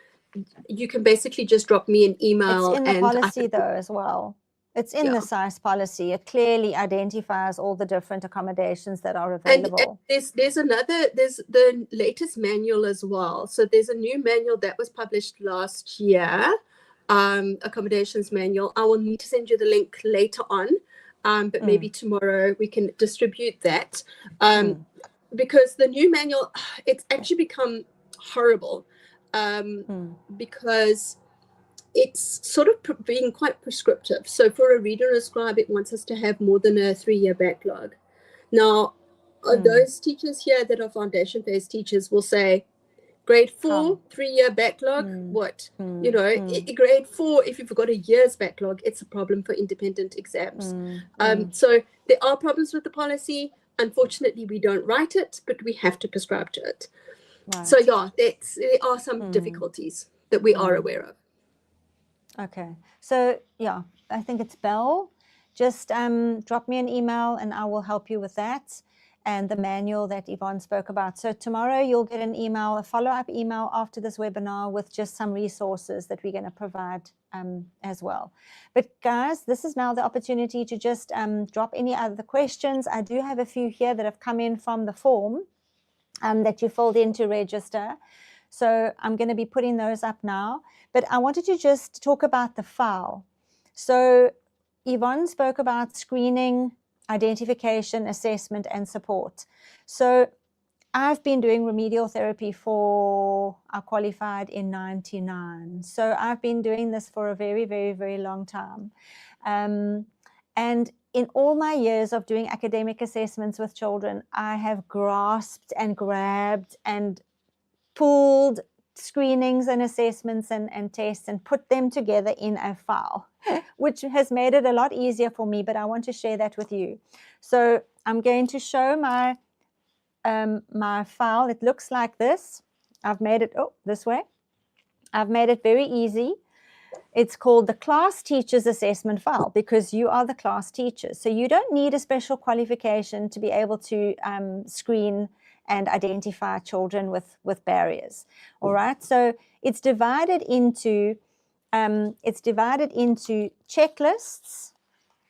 you can basically just drop me an email. It's in the policy though as well. It's in the SIAS policy. It clearly identifies all the different accommodations that are available. And there's the latest manual as well. So there's a new manual that was published last year, accommodations manual. I will need to send you the link later on, but maybe tomorrow we can distribute that, because the new manual, it's actually become horrible, because it's sort of being quite prescriptive. So for a reader or a scribe, it wants us to have more than a 3-year backlog. Now, those teachers here that are foundation phase teachers will say, Grade 4, How? 3-year backlog, what? You know, grade 4, if you've got a year's backlog, it's a problem for independent exams. So there are problems with the policy. Unfortunately, we don't write it, but we have to prescribe to it. Right. So yeah, there are some difficulties that we are aware of. Okay. So yeah, I think it's Belle. Just drop me an email and I will help you with that and the manual that Yvonne spoke about. So tomorrow you'll get an email, a follow-up email after this webinar with just some resources that we're going to provide as well. But guys, this is now the opportunity to just drop any other questions. I do have a few here that have come in from the form that you filled in to register. So I'm going to be putting those up now. But I wanted to just talk about the file. So Yvonne spoke about screening, identification, assessment, and support. So I've been doing remedial therapy I qualified in 99. So I've been doing this for a very, very, very long time. And in all my years of doing academic assessments with children, I have grasped and grabbed and pulled screenings and assessments and tests and put them together in a file, which has made it a lot easier for me, but I want to share that with you. So I'm going to show my my file. It looks like this. I've made it this way. I've made it very easy. It's called the class teacher's assessment file because you are the class teachers. So you don't need a special qualification to be able to screen and identify children with barriers. All right. So it's divided into checklists.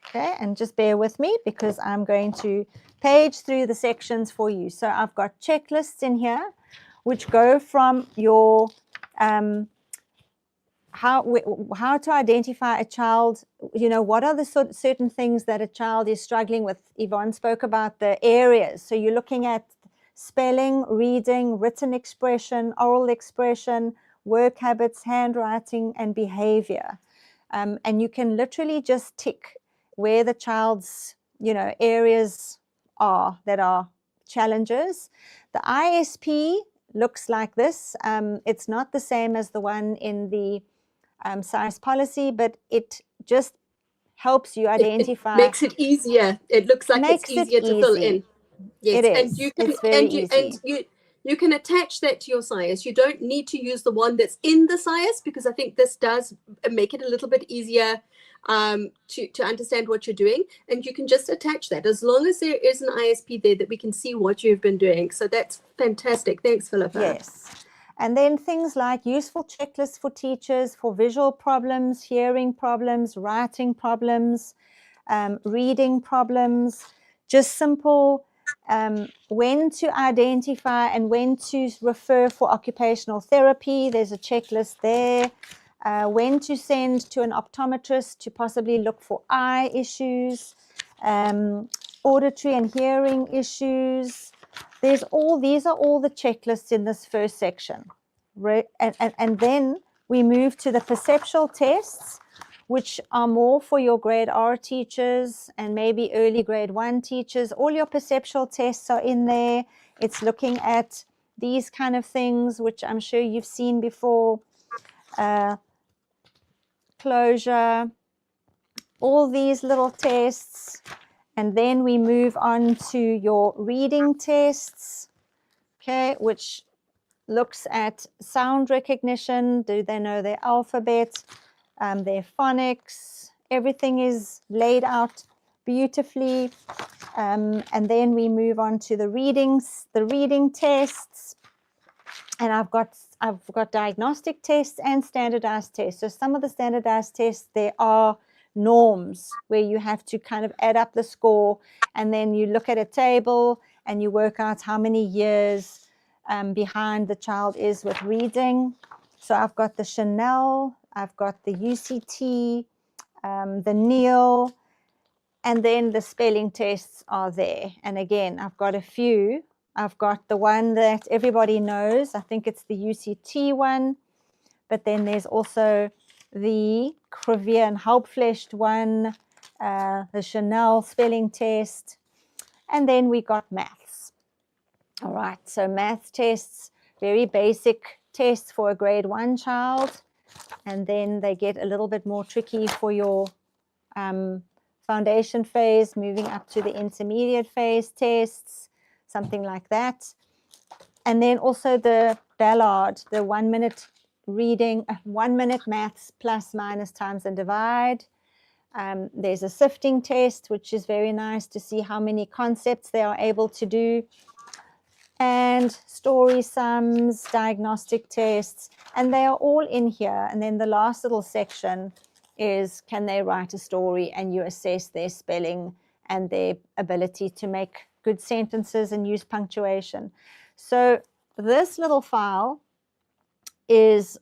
Okay. And just bear with me because I'm going to page through the sections for you. So I've got checklists in here, which go from your how to identify a child, you know, what are the certain things that a child is struggling with. Yvonne spoke about the areas. So you're looking at spelling, reading, written expression, oral expression, work habits, handwriting, and behavior. And you can literally just tick where the child's, you know, areas are that are challenges. The ISP looks like this. It's not the same as the one in the SIAS policy, but it just helps you identify. It makes it easier. It looks like it's easier to fill in. Yes, it is. And you can, it's very easy. You can attach that to your SIAS. You don't need to use the one that's in the SIAS because I think this does make it a little bit easier to understand what you're doing. And you can just attach that as long as there is an ISP there that we can see what you've been doing. So that's fantastic. Thanks, Philippa. Yes. And then things like useful checklists for teachers for visual problems, hearing problems, writing problems, reading problems, just simple when to identify and when to refer for occupational therapy. There's a checklist there. When to send to an optometrist to possibly look for eye issues, auditory and hearing issues. These are all the checklists in this first section. And then we move to the perceptual tests, which are more for your grade R teachers and maybe early grade 1 teachers. All your perceptual tests are in there. It's looking at these kind of things, which I'm sure you've seen before. Closure, all these little tests. And then we move on to your reading tests, okay, which looks at sound recognition. Do they know their alphabet, their phonics? Everything is laid out beautifully. And then we move on to the reading tests. And I've got diagnostic tests and standardized tests. So some of the standardized tests, there are norms where you have to kind of add up the score, and then you look at a table and you work out how many years behind the child is with reading. So I've got the Chanel, I've got the UCT, the Neil, and then the spelling tests are there. And again, I've got a few. I've got the one that everybody knows. I think it's the UCT one, but then there's also the Crevier and Hauptflecht one, the Chanel spelling test, and then we got maths. All right, so math tests, very basic tests for a grade 1 child, and then they get a little bit more tricky for your foundation phase, moving up to the intermediate phase tests, something like that. And then also the Ballard, the 1 minute reading, 1 minute maths plus minus times and divide. There's a sifting test, which is very nice to see how many concepts they are able to do. And story sums, diagnostic tests, and they are all in here. And then the last little section is, can they write a story, and you assess their spelling and their ability to make good sentences and use punctuation. So this little file is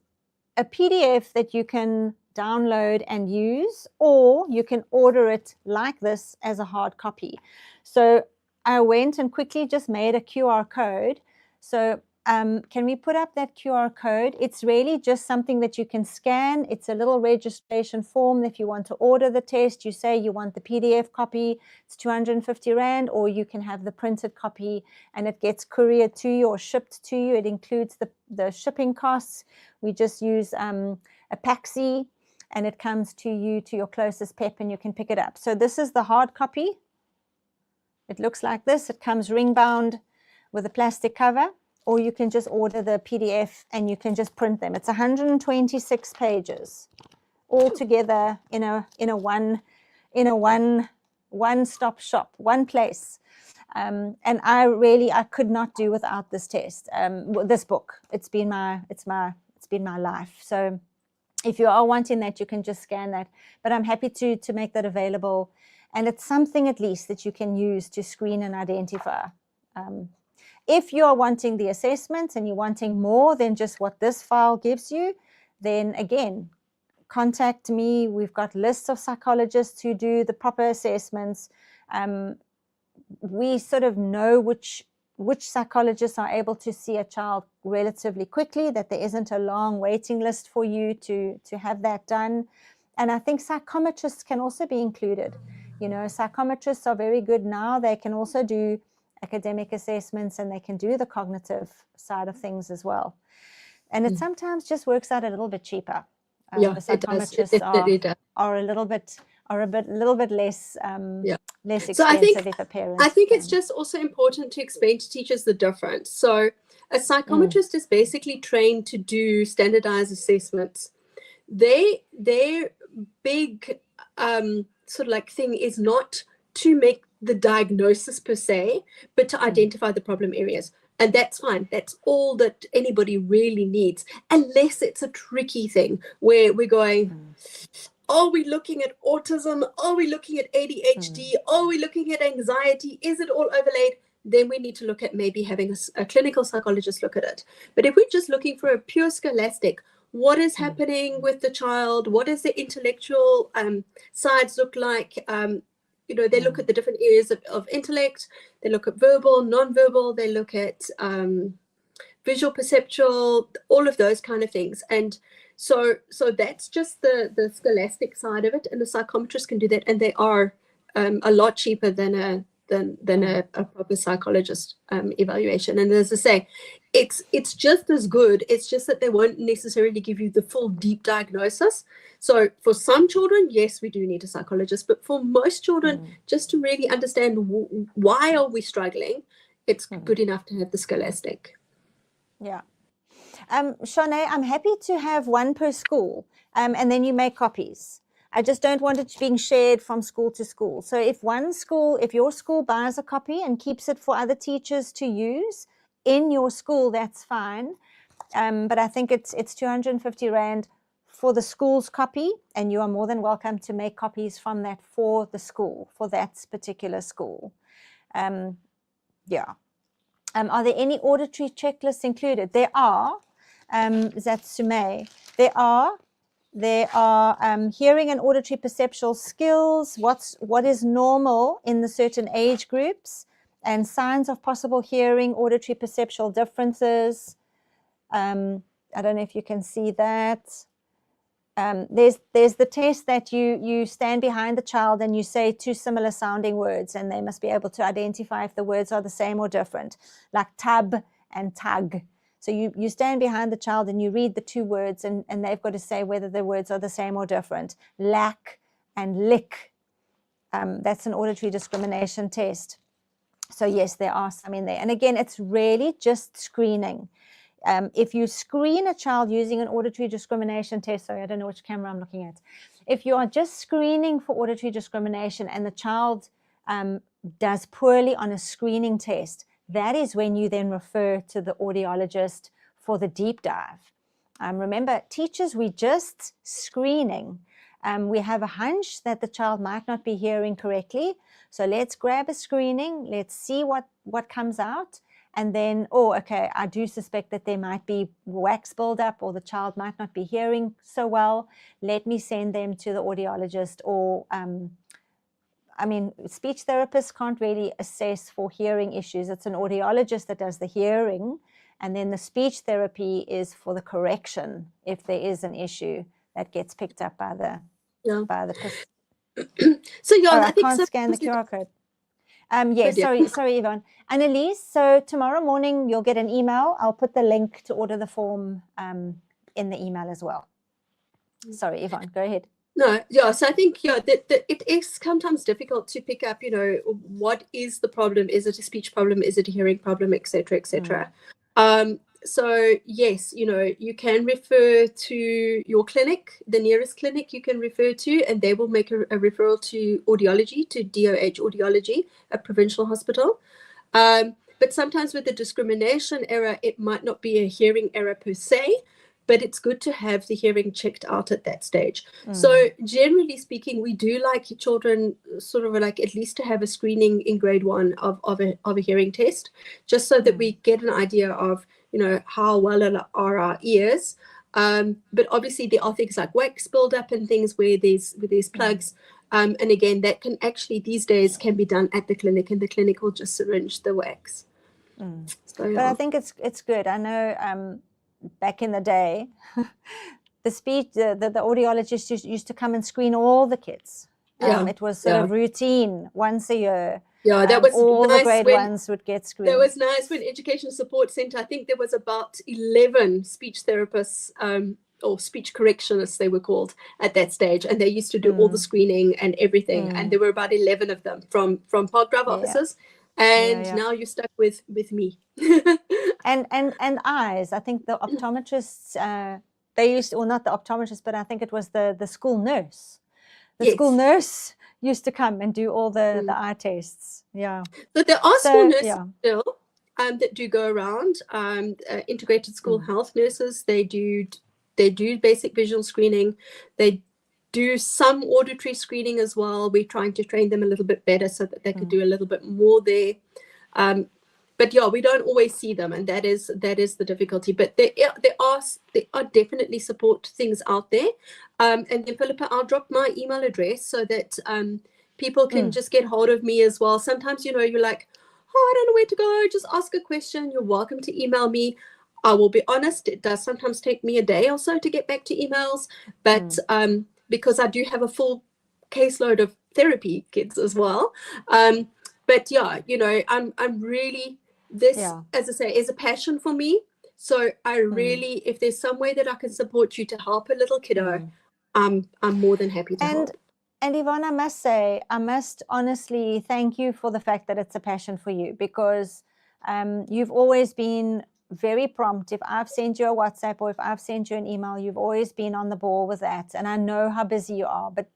a PDF that you can download and use, or you can order it like this as a hard copy. So I went and quickly just made a QR code. So can we put up that QR code? It's really just something that you can scan. It's a little registration form. If you want to order the test, you say you want the PDF copy, it's 250 Rand, or you can have the printed copy and it gets couriered to you or shipped to you. It includes the shipping costs. We just use a Paxi, and it comes to you, to your closest PEP, and you can pick it up. So this is the hard copy. It looks like this. It comes ring bound with a plastic cover, or you can just order the PDF and you can just print them. It's 126 pages all together in a one-stop shop, one place. And I could not do without this test, this book. It's been my life. So if you are wanting that, you can just scan that. But I'm happy to make that available. And it's something at least that you can use to screen and identify. If you are wanting the assessments and you're wanting more than just what this file gives you, then again, contact me. We've got lists of psychologists who do the proper assessments. We sort of know which psychologists are able to see a child relatively quickly, that there isn't a long waiting list for you to have that done. And I think psychometrists can also be included. You know, psychometrists are very good now. They can also do academic assessments, and they can do the cognitive side of things as well. And it sometimes just works out a little bit cheaper. Yeah, the psychometrists are a little bit less less expensive. So I think, if a parent it's just also important to explain to teachers the difference. So a psychometrist is basically trained to do standardized assessments. Their big sort of like thing is not to make the diagnosis per se, but to identify the problem areas. And that's fine. That's all that anybody really needs, unless it's a tricky thing where we're going, are we looking at autism? Are we looking at ADHD? Are we looking at anxiety? Is it all overlaid? Then we need to look at maybe having a clinical psychologist look at it. But if we're just looking for a pure scholastic, what is happening with the child? What does the intellectual sides look like? They look at the different areas of intellect. They look at verbal, non-verbal. They look at visual, perceptual, all of those kind of things. And so that's just the scholastic side of it. And the psychometrist can do that. And they are a lot cheaper than a proper psychologist evaluation. And as I say, it's just as good. It's just that they won't necessarily give you the full deep diagnosis. So for some children, yes, we do need a psychologist. But for most children, just to really understand why are we struggling, it's good enough to have the scholastic. Yeah. Shanae, I'm happy to have one per school, and then you make copies. I just don't want it being shared from school to school. So if your school buys a copy and keeps it for other teachers to use in your school, that's fine. But I think it's 250 Rand for the school's copy, and you are more than welcome to make copies from that for the school, for that particular school. Yeah. Are there any auditory checklists included? There are, Zatsume. There are hearing and auditory perceptual skills, what is normal in the certain age groups, and signs of possible hearing, auditory perceptual differences. I don't know if you can see that. There's the test that you stand behind the child and you say two similar sounding words, and they must be able to identify if the words are the same or different, like tub and tug. So you stand behind the child and you read the two words, and they've got to say whether the words are the same or different. Lack and lick. That's an auditory discrimination test. So yes, there are some in there. And again, it's really just screening. If you screen a child using an auditory discrimination test, sorry, I don't know which camera I'm looking at. If you are just screening for auditory discrimination and the child does poorly on a screening test, that is when you then refer to the audiologist for the deep dive. Remember, teachers, we're just screening. We have a hunch that the child might not be hearing correctly. So let's grab a screening. Let's see what comes out. And then, oh, okay, I do suspect that there might be wax buildup or the child might not be hearing so well. Let me send them to the audiologist. Or, I mean, speech therapists can't really assess for hearing issues. It's an audiologist that does the hearing. And then the speech therapy is for the correction if there is an issue that gets picked up by the So yeah, I can't scan the QR code. Yes, sorry, Yvonne. Annalise, so tomorrow morning you'll get an email. I'll put the link to order the form in the email as well. Sorry, Yvonne, go ahead. No, yeah, so I think, yeah, that it is sometimes difficult to pick up, you know, what is the problem? Is it a speech problem? Is it a hearing problem, etc., etc. So yes, you know, you can refer to your clinic, the nearest clinic you can refer to, and they will make a referral to audiology, to DOH Audiology, a provincial hospital. But sometimes with the discrimination error, it might not be a hearing error per se, but it's good to have the hearing checked out at that stage. So generally speaking, we do like children sort of like at least to have a screening in grade 1 of a hearing test, just so that we get an idea of, you know, how well are our ears. But obviously there are things like wax buildup and things where there's plugs. And again, that can actually these days can be done at the clinic, and the clinic will just syringe the wax. So, yeah. But I think it's good. I know back in the day, the audiologist used to come and screen all the kids. It was sort of routine once a year. Yeah, that was all nice. The grade ones would get screened. That was nice when Education Support Centre, I think there was about 11 speech therapists or speech correctionists, they were called at that stage, and they used to do all the screening and everything. And there were about 11 of them from park drive officers. And now you're stuck with me. and eyes. I think the optometrists, they used to, or not the optometrist, but I think it was the school nurse. The school nurse used to come and do all the eye tests. Yeah. But there are school nurses still that do go around. Integrated school health nurses, they do basic visual screening. They do some auditory screening as well. We're trying to train them a little bit better so that they could do a little bit more there. But yeah, we don't always see them, and that is the difficulty. But there are definitely support things out there. And then Philippa, I'll drop my email address so that people can just get hold of me as well. Sometimes, you know, you're like, oh, I don't know where to go. Just ask a question. You're welcome to email me. I will be honest, it does sometimes take me a day or so to get back to emails, but because I do have a full caseload of therapy kids as well. But yeah, you know, I'm really, this, as I say, is a passion for me. So I really, if there's some way that I can support you to help a little kiddo, I'm more than happy to help. And Yvonne, I must honestly thank you for the fact that it's a passion for you, because you've always been very prompt. If I've sent you a WhatsApp or if I've sent you an email, you've always been on the ball with that. And I know how busy you are. But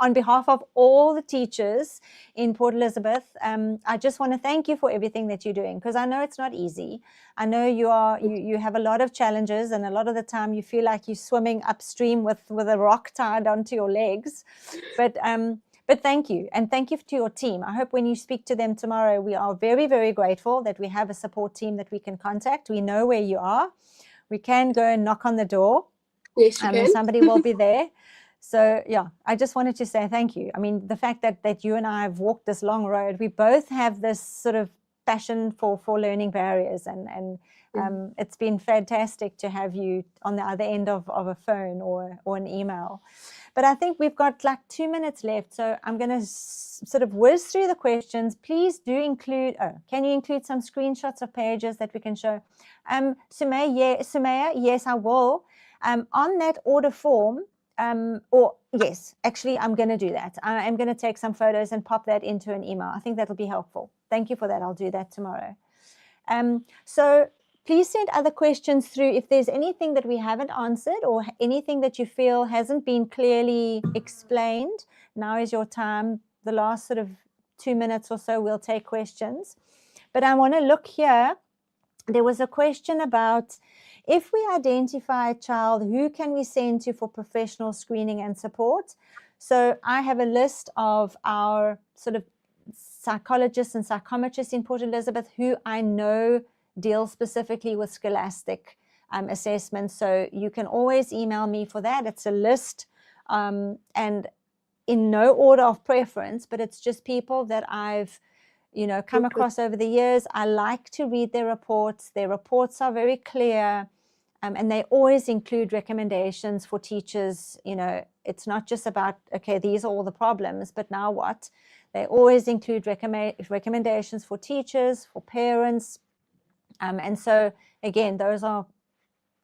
on behalf of all the teachers in Port Elizabeth, I just want to thank you for everything that you're doing, because I know it's not easy. I know you have a lot of challenges, and a lot of the time you feel like you're swimming upstream with a rock tied onto your legs. But thank you, and thank you to your team. I hope when you speak to them tomorrow, we are very, very grateful that we have a support team that we can contact. We know where you are. We can go and knock on the door. Yes, you can. Somebody will be there. So, yeah, I just wanted to say thank you. I mean, the fact that you and I have walked this long road, we both have this sort of passion for learning barriers. And It's been fantastic to have you on the other end of a phone or an email. But I think we've got like 2 minutes left, so I'm going to sort of whiz through the questions. Please do include, can you include some screenshots of pages that we can show? Sumaya, yes, I will. On that order form, yes, actually, I'm going to do that. I'm going to take some photos and pop that into an email. I think that'll be helpful. Thank you for that. I'll do that tomorrow. So please send other questions through if there's anything that we haven't answered or anything that you feel hasn't been clearly explained. Now is your time. The last sort of 2 minutes or so, we'll take questions. But I want to look here. There was a question about if we identify a child, who can we send to for professional screening and support? So I have a list of our sort of psychologists and psychometrists in Port Elizabeth who I know deal specifically with scholastic assessments. So you can always email me for that. It's a list and in no order of preference, but it's just people that I've come across over the years. I like to read their reports. Their reports are very clear, and they always include recommendations for teachers. It's not just about, okay, these are all the problems, but now what? They always include recommendations for teachers, for parents. And so, again, those are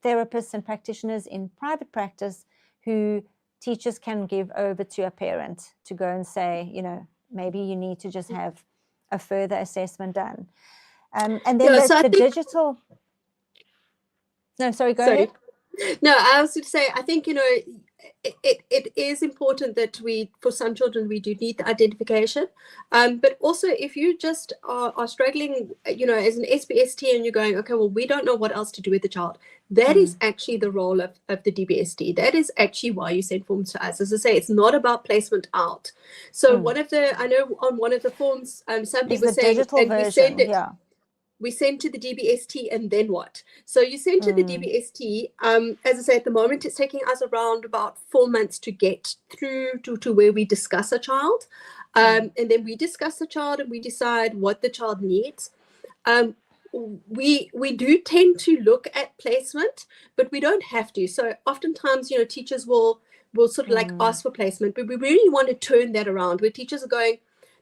therapists and practitioners in private practice who teachers can give over to a parent to go and say, maybe you need to just have a further assessment done. And then the digital... No, sorry, go ahead. No, I was going to say, I think, it is important that for some children, we do need the identification. But also, if you just are struggling, as an SBST and you're going, okay, well, we don't know what else to do with the child. That is actually the role of the DBST. That is actually why you send forms to us. As I say, it's not about placement out. So I know on one of the forms, somebody was saying, and we send it. Yeah. We send to the DBST and then what? So you send to the DBST. As I say, at the moment, it's taking us around about 4 months to get through to where we discuss a child. And then we discuss the child and we decide what the child needs. We do tend to look at placement, but we don't have to. So oftentimes, teachers will sort of like ask for placement, but we really want to turn that around where teachers are going,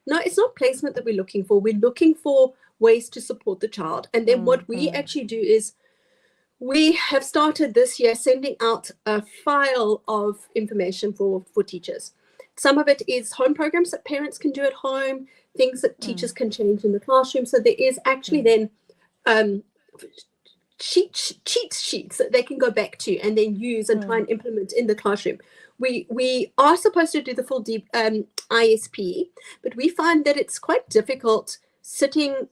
no, it's not placement that we're looking for. We're looking for ways to support the child. And then what we actually do is we have started this year sending out a file of information for teachers. Some of it is home programs that parents can do at home, things that teachers can change in the classroom. So there is actually then cheat sheets that they can go back to and then use and try and implement in the classroom. We are supposed to do the full ISP, but we find that it's quite difficult sitting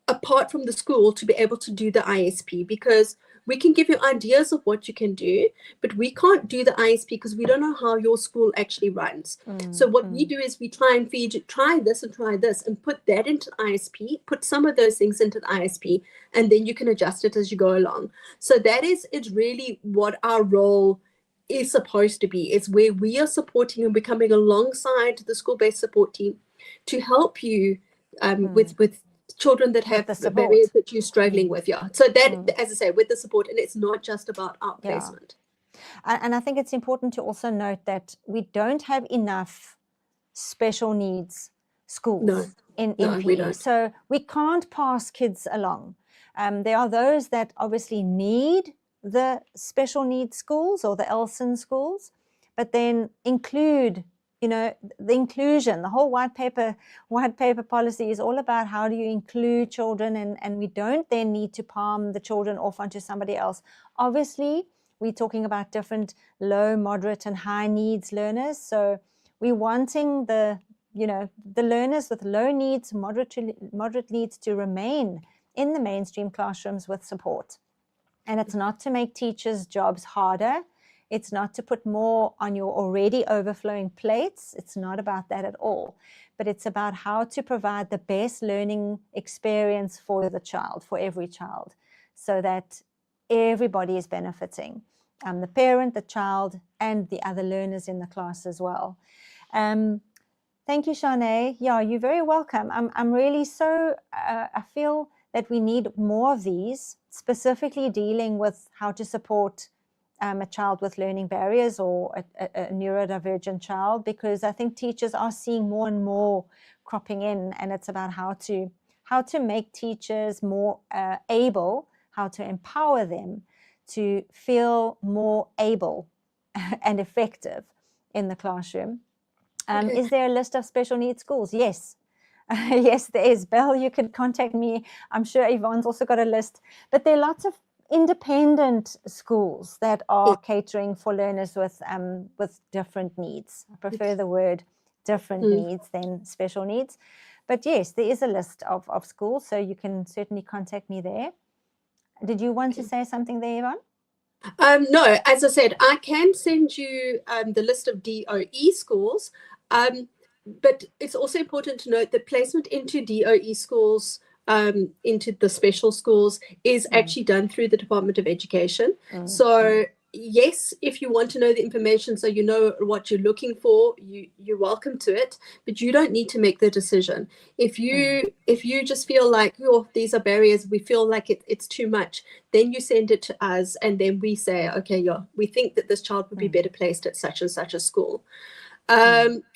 apart from the school to be able to do the ISP, because we can give you ideas of what you can do, but we can't do the ISP because we don't know how your school actually runs. So what we do is we try and feed you, try this and put that into the ISP, put some of those things into the ISP, and then you can adjust it as you go along. So that is really what our role is supposed to be. It's where we are supporting and becoming alongside the school-based support team to help you with children that have the barriers that you're struggling with. So that, as I say, with the support, and it's not just about outplacement. And I think it's important to also note that we don't have enough special needs schools in PE. So we can't pass kids along. There are those that obviously need the special needs schools or the ELSIN schools, but then include the inclusion. The whole white paper policy is all about how do you include children, and we don't then need to palm the children off onto somebody else. Obviously, we're talking about different low, moderate, and high needs learners. So we're wanting the learners with low needs, moderate needs to remain in the mainstream classrooms with support. And it's not to make teachers' jobs harder. It's not to put more on your already overflowing plates. It's not about that at all. But it's about how to provide the best learning experience for the child, for every child, so that everybody is benefiting. The parent, the child, and the other learners in the class as well. Thank you, Shanae. Yeah, you're very welcome. I'm really I feel that we need more of these. specifically dealing with how to support a child with learning barriers or a neurodivergent child, because I think teachers are seeing more and more cropping in, and it's about how to make teachers more able, how to empower them to feel more able and effective in the classroom. Okay. Is there a list of special needs schools? Yes. Yes, there is. Belle, you could contact me. I'm sure Yvonne's also got a list. But there are lots of independent schools that are catering for learners with different needs. I prefer the word different needs than special needs. But yes, there is a list of schools, so you can certainly contact me there. Did you want to say something there, Yvonne? No, as I said, I can send you the list of DOE schools, but it's also important to note that placement into DOE schools, into the special schools, is actually done through the Department of Education. So yes, if you want to know the information so you know what you're looking for, you're welcome to it, but you don't need to make the decision. If you just feel like, oh, these are barriers, we feel like it's too much, then you send it to us, and then we say, okay, yeah, we think that this child would be better placed at such and such a school.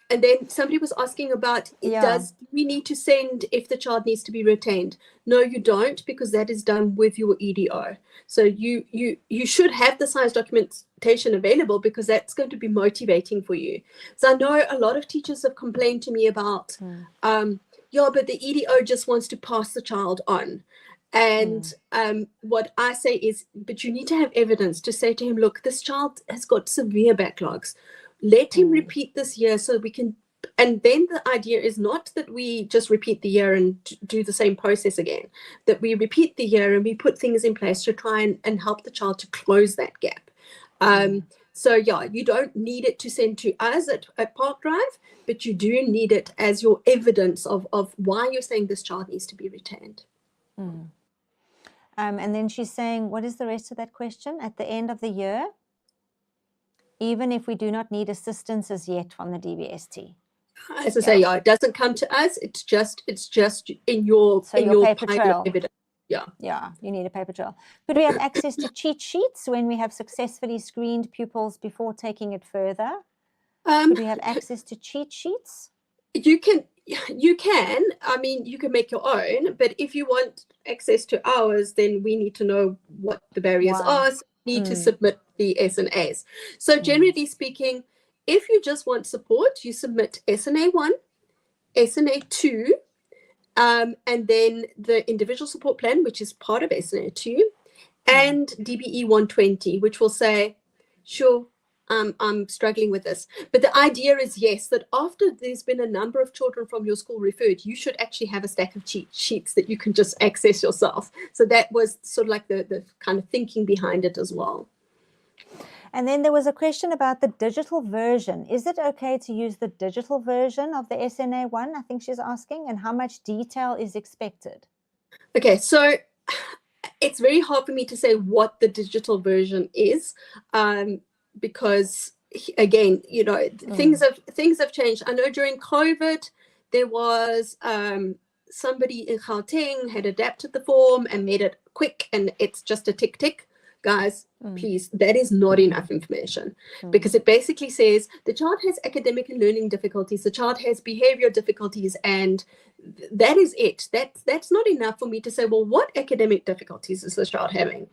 And then somebody was asking about, does we need to send if the child needs to be retained? No, you don't, because that is done with your EDO. So you should have the SIAS documentation available, because that's going to be motivating for you. So I know a lot of teachers have complained to me about, but the EDO just wants to pass the child on. And what I say is, but you need to have evidence to say to him, look, this child has got severe backlogs. Let him repeat this year so we can, and then the idea is not that we just repeat the year and do the same process again, that we repeat the year and we put things in place to try and help the child to close that gap. So yeah, you don't need it to send to us at Park Drive, but you do need it as your evidence of why you're saying this child needs to be retained. And then she's saying, what is the rest of that question? At the end of the year, even if we do not need assistance as yet from the DBST. As I say, it doesn't come to us. It's just in your paper trail. Evidence. Yeah, you need a paper trail. Could we have access to cheat sheets when we have successfully screened pupils before taking it further? Could we have access to cheat sheets? You can. I mean, you can make your own, but if you want access to ours, then we need to know what the barriers are. So you need to submit the SNAs. So generally speaking, if you just want support, you submit SNA 1, SNA 2, and then the individual support plan, which is part of SNA 2, and DBE 120, which will say, sure, I'm struggling with this. But the idea is, yes, that after there's been a number of children from your school referred, you should actually have a stack of cheat sheets that you can just access yourself. So that was sort of like the kind of thinking behind it as well. And then there was a question about the digital version. Is it okay to use the digital version of the SNA 1? I think she's asking, and how much detail is expected? Okay, so it's very hard for me to say what the digital version is, because again, things have changed. I know during COVID there was somebody in Gauteng had adapted the form and made it quick, and it's just a tick. Guys, please, that is not enough information, because it basically says the child has academic and learning difficulties, the child has behavior difficulties, and that is it. That's not enough for me to say, well, what academic difficulties is this child having?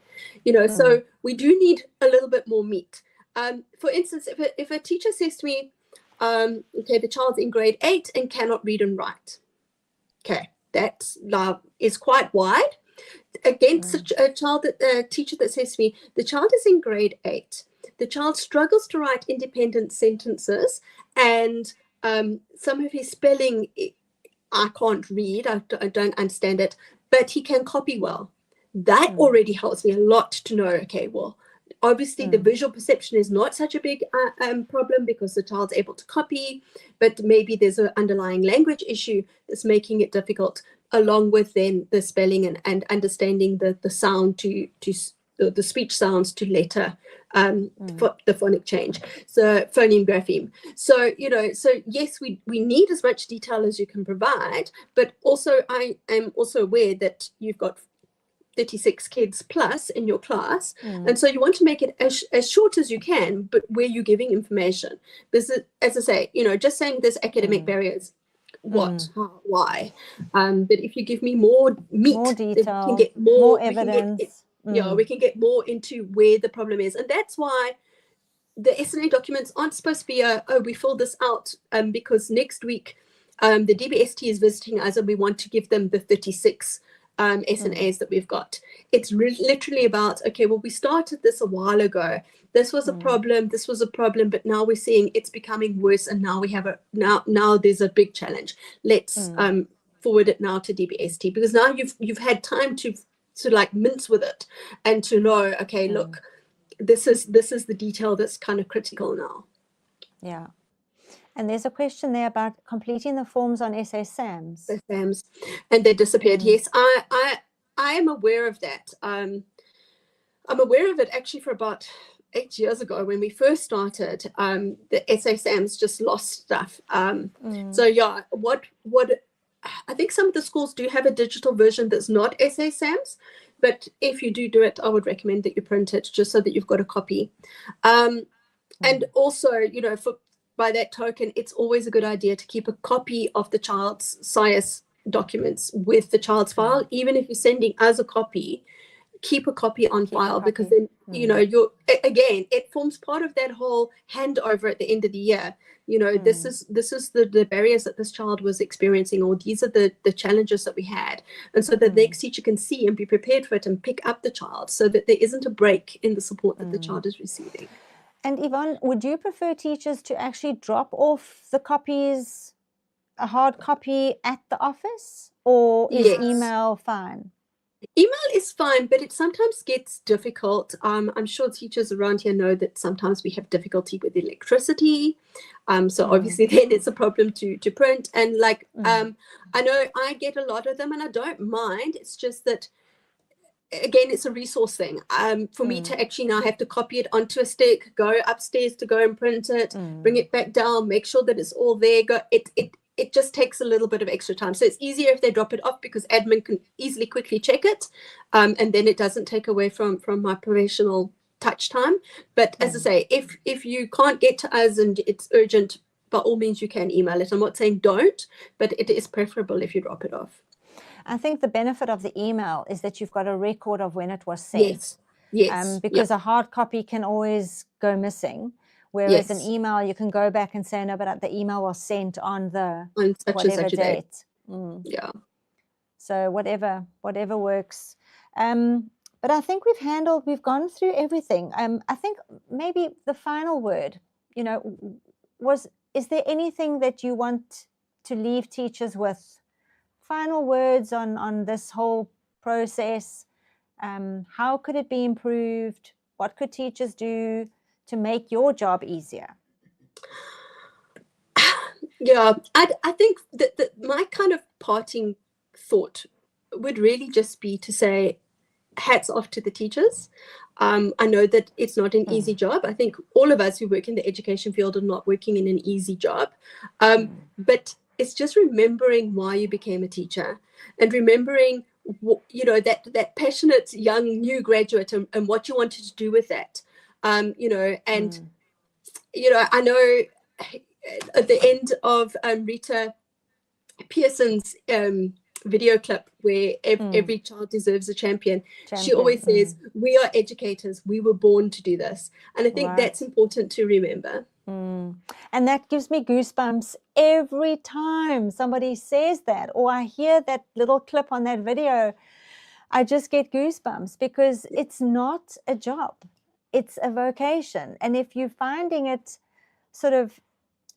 So we do need a little bit more meat. For instance, if a teacher says to me, okay, the child's in grade 8 and cannot read and write. Okay, that is quite wide. Against a teacher that says to me, the child is in grade 8. The child struggles to write independent sentences, and some of his spelling, I can't read, I don't understand it, but he can copy well. That already helps me a lot to know, okay, well, obviously the visual perception is not such a big problem because the child's able to copy, but maybe there's an underlying language issue that's making it difficult, along with then the spelling and understanding the sound to the speech sounds to letter, for the phonic change, so phoneme grapheme. So so yes, we need as much detail as you can provide, but also I am also aware that you've got 36 kids plus in your class. And so you want to make it as short as you can, but where you're giving information. This is, as I say, just saying there's academic barriers. What, how, why? But if you give me more meat, more detail, we can get more evidence. We can get more into where the problem is. And that's why the SNA documents aren't supposed to be we filled this out because next week the DBST is visiting us and we want to give them the 36 SNAs that we've got. It's literally about, okay, well, we started this a while ago. This was a problem. This was a problem, but now we're seeing it's becoming worse. And now we have now there's a big challenge. Let's forward it now to DBST, because now you've had time to like mince with it and to know, okay, look, this is the detail that's kind of critical now. Yeah. And there's a question there about completing the forms on SAMs. SAMs, and they disappeared. Yes, I am aware of that. I'm aware of it actually for about 8 years ago when we first started. The SAMs just lost stuff. So yeah, what I think some of the schools do have a digital version that's not SAMs, but if you do it, I would recommend that you print it just so that you've got a copy. And also, by that token, it's always a good idea to keep a copy of the child's SIAS documents with the child's file. Even if you're sending us a copy, keep a copy on file, because then, it forms part of that whole handover at the end of the year. This is the barriers that this child was experiencing, or these are the challenges that we had. And so that the next teacher can see and be prepared for it and pick up the child, so that there isn't a break in the support that the child is receiving. And Yvonne, would you prefer teachers to actually drop off the copies, a hard copy at the office, or is email fine? Email is fine, but it sometimes gets difficult. I'm sure teachers around here know that sometimes we have difficulty with electricity. So obviously then it's a problem to print. And like, I know I get a lot of them and I don't mind. It's just that, again, it's a resource thing. For me to actually now have to copy it onto a stick, go upstairs to go and print it, bring it back down, make sure that it's all there. It just takes a little bit of extra time. So it's easier if they drop it off, because admin can easily quickly check it, and then it doesn't take away from my professional touch time. But as I say, if you can't get to us and it's urgent, by all means you can email it. I'm not saying don't, but it is preferable if you drop it off. I think the benefit of the email is that you've got a record of when it was sent. Yes. Because a hard copy can always go missing, whereas an email, you can go back and say, no, but the email was sent on such whatever and such a date. Yeah. So whatever works. But I think we've gone through everything. I think maybe the final word, is there anything that you want to leave teachers with? Final words on this whole process. How could it be improved? What could teachers do to make your job easier? Yeah, I think that my kind of parting thought would really just be to say hats off to the teachers. I know that it's not an easy job. I think all of us who work in the education field are not working in an easy job. But it's just remembering why you became a teacher, and remembering, that passionate young new graduate and what you wanted to do with that. I know at the end of Rita Pearson's video clip, where every child deserves a champion, she always says, we are educators, we were born to do this. And I think that's important to remember. And that gives me goosebumps every time somebody says that, or I hear that little clip on that video. I just get goosebumps, because it's not a job, it's a vocation. And if you're finding it sort of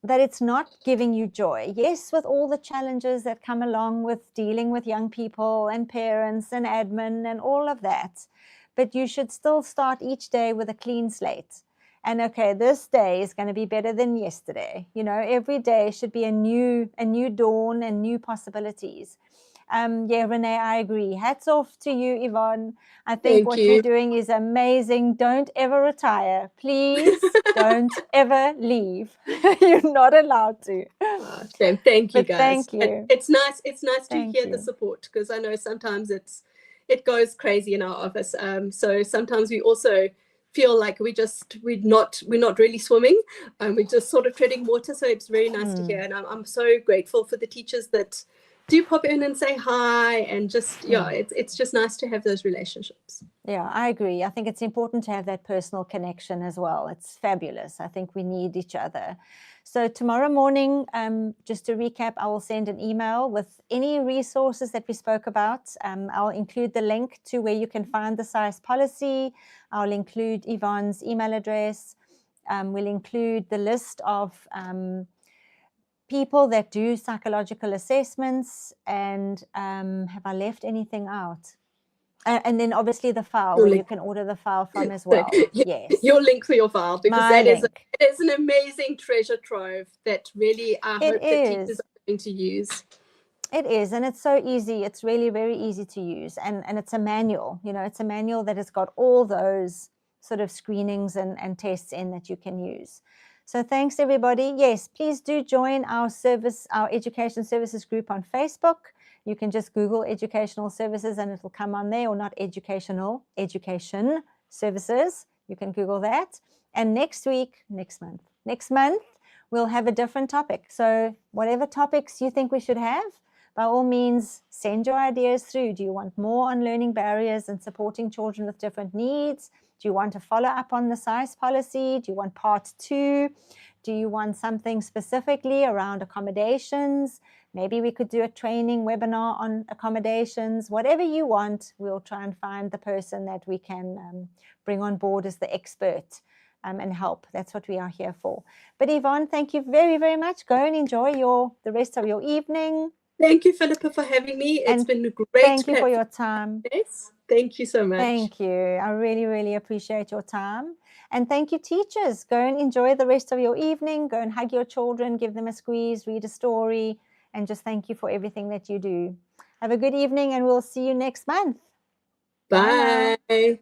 that it's not giving you joy, yes, with all the challenges that come along with dealing with young people and parents and admin and all of that, but you should still start each day with a clean slate. And okay, this day is going to be better than yesterday. Every day should be a new dawn and new possibilities. Renee, I agree. Hats off to you, Yvonne. I think what you're doing is amazing. Don't ever retire. Please don't ever leave. You're not allowed to. Thank you, guys. Thank you. It's nice to hear the support, because I know sometimes it's it goes crazy in our office. So sometimes we also feel like we're not really swimming, and we're just sort of treading water. So it's very nice to hear, and I'm so grateful for the teachers that do pop in and say hi, and just it's just nice to have those relationships. Yeah, I agree. I think it's important to have that personal connection as well. It's fabulous. I think we need each other. So tomorrow morning, just to recap, I will send an email with any resources that we spoke about. I'll include the link to where you can find the SIAS policy. I'll include Yvonne's email address. We'll include the list of people that do psychological assessments. And have I left anything out? And then obviously the file where you can order the file from as well. Yes. Your link for your file, because My it link. is an amazing treasure trove that really I hope that teachers are going to use. It is, and it's so easy. It's really very easy to use, and it's a manual. You know, it's a manual that has got all those sort of screenings and tests in that you can use. So thanks everybody. Yes, please do join our education services group on Facebook. You can just Google educational services and it will come on there, or not educational, education services. You can Google that. And next month, we'll have a different topic. So whatever topics you think we should have, by all means, send your ideas through. Do you want more on learning barriers and supporting children with different needs? Do you want to follow up on the SIAS policy? Do you want part 2? Do you want something specifically around accommodations? Maybe we could do a training webinar on accommodations. Whatever you want, we'll try and find the person that we can bring on board as the expert and help. That's what we are here for. But Yvonne, thank you very, very much. Go and enjoy the rest of your evening. Thank you, Philippa, for having me. It's been a great Thank you for your time. Yes, thank you so much. Thank you. I really, really appreciate your time. And thank you, teachers. Go and enjoy the rest of your evening. Go and hug your children, give them a squeeze, read a story, and just thank you for everything that you do. Have a good evening, and we'll see you next month. Bye. Bye.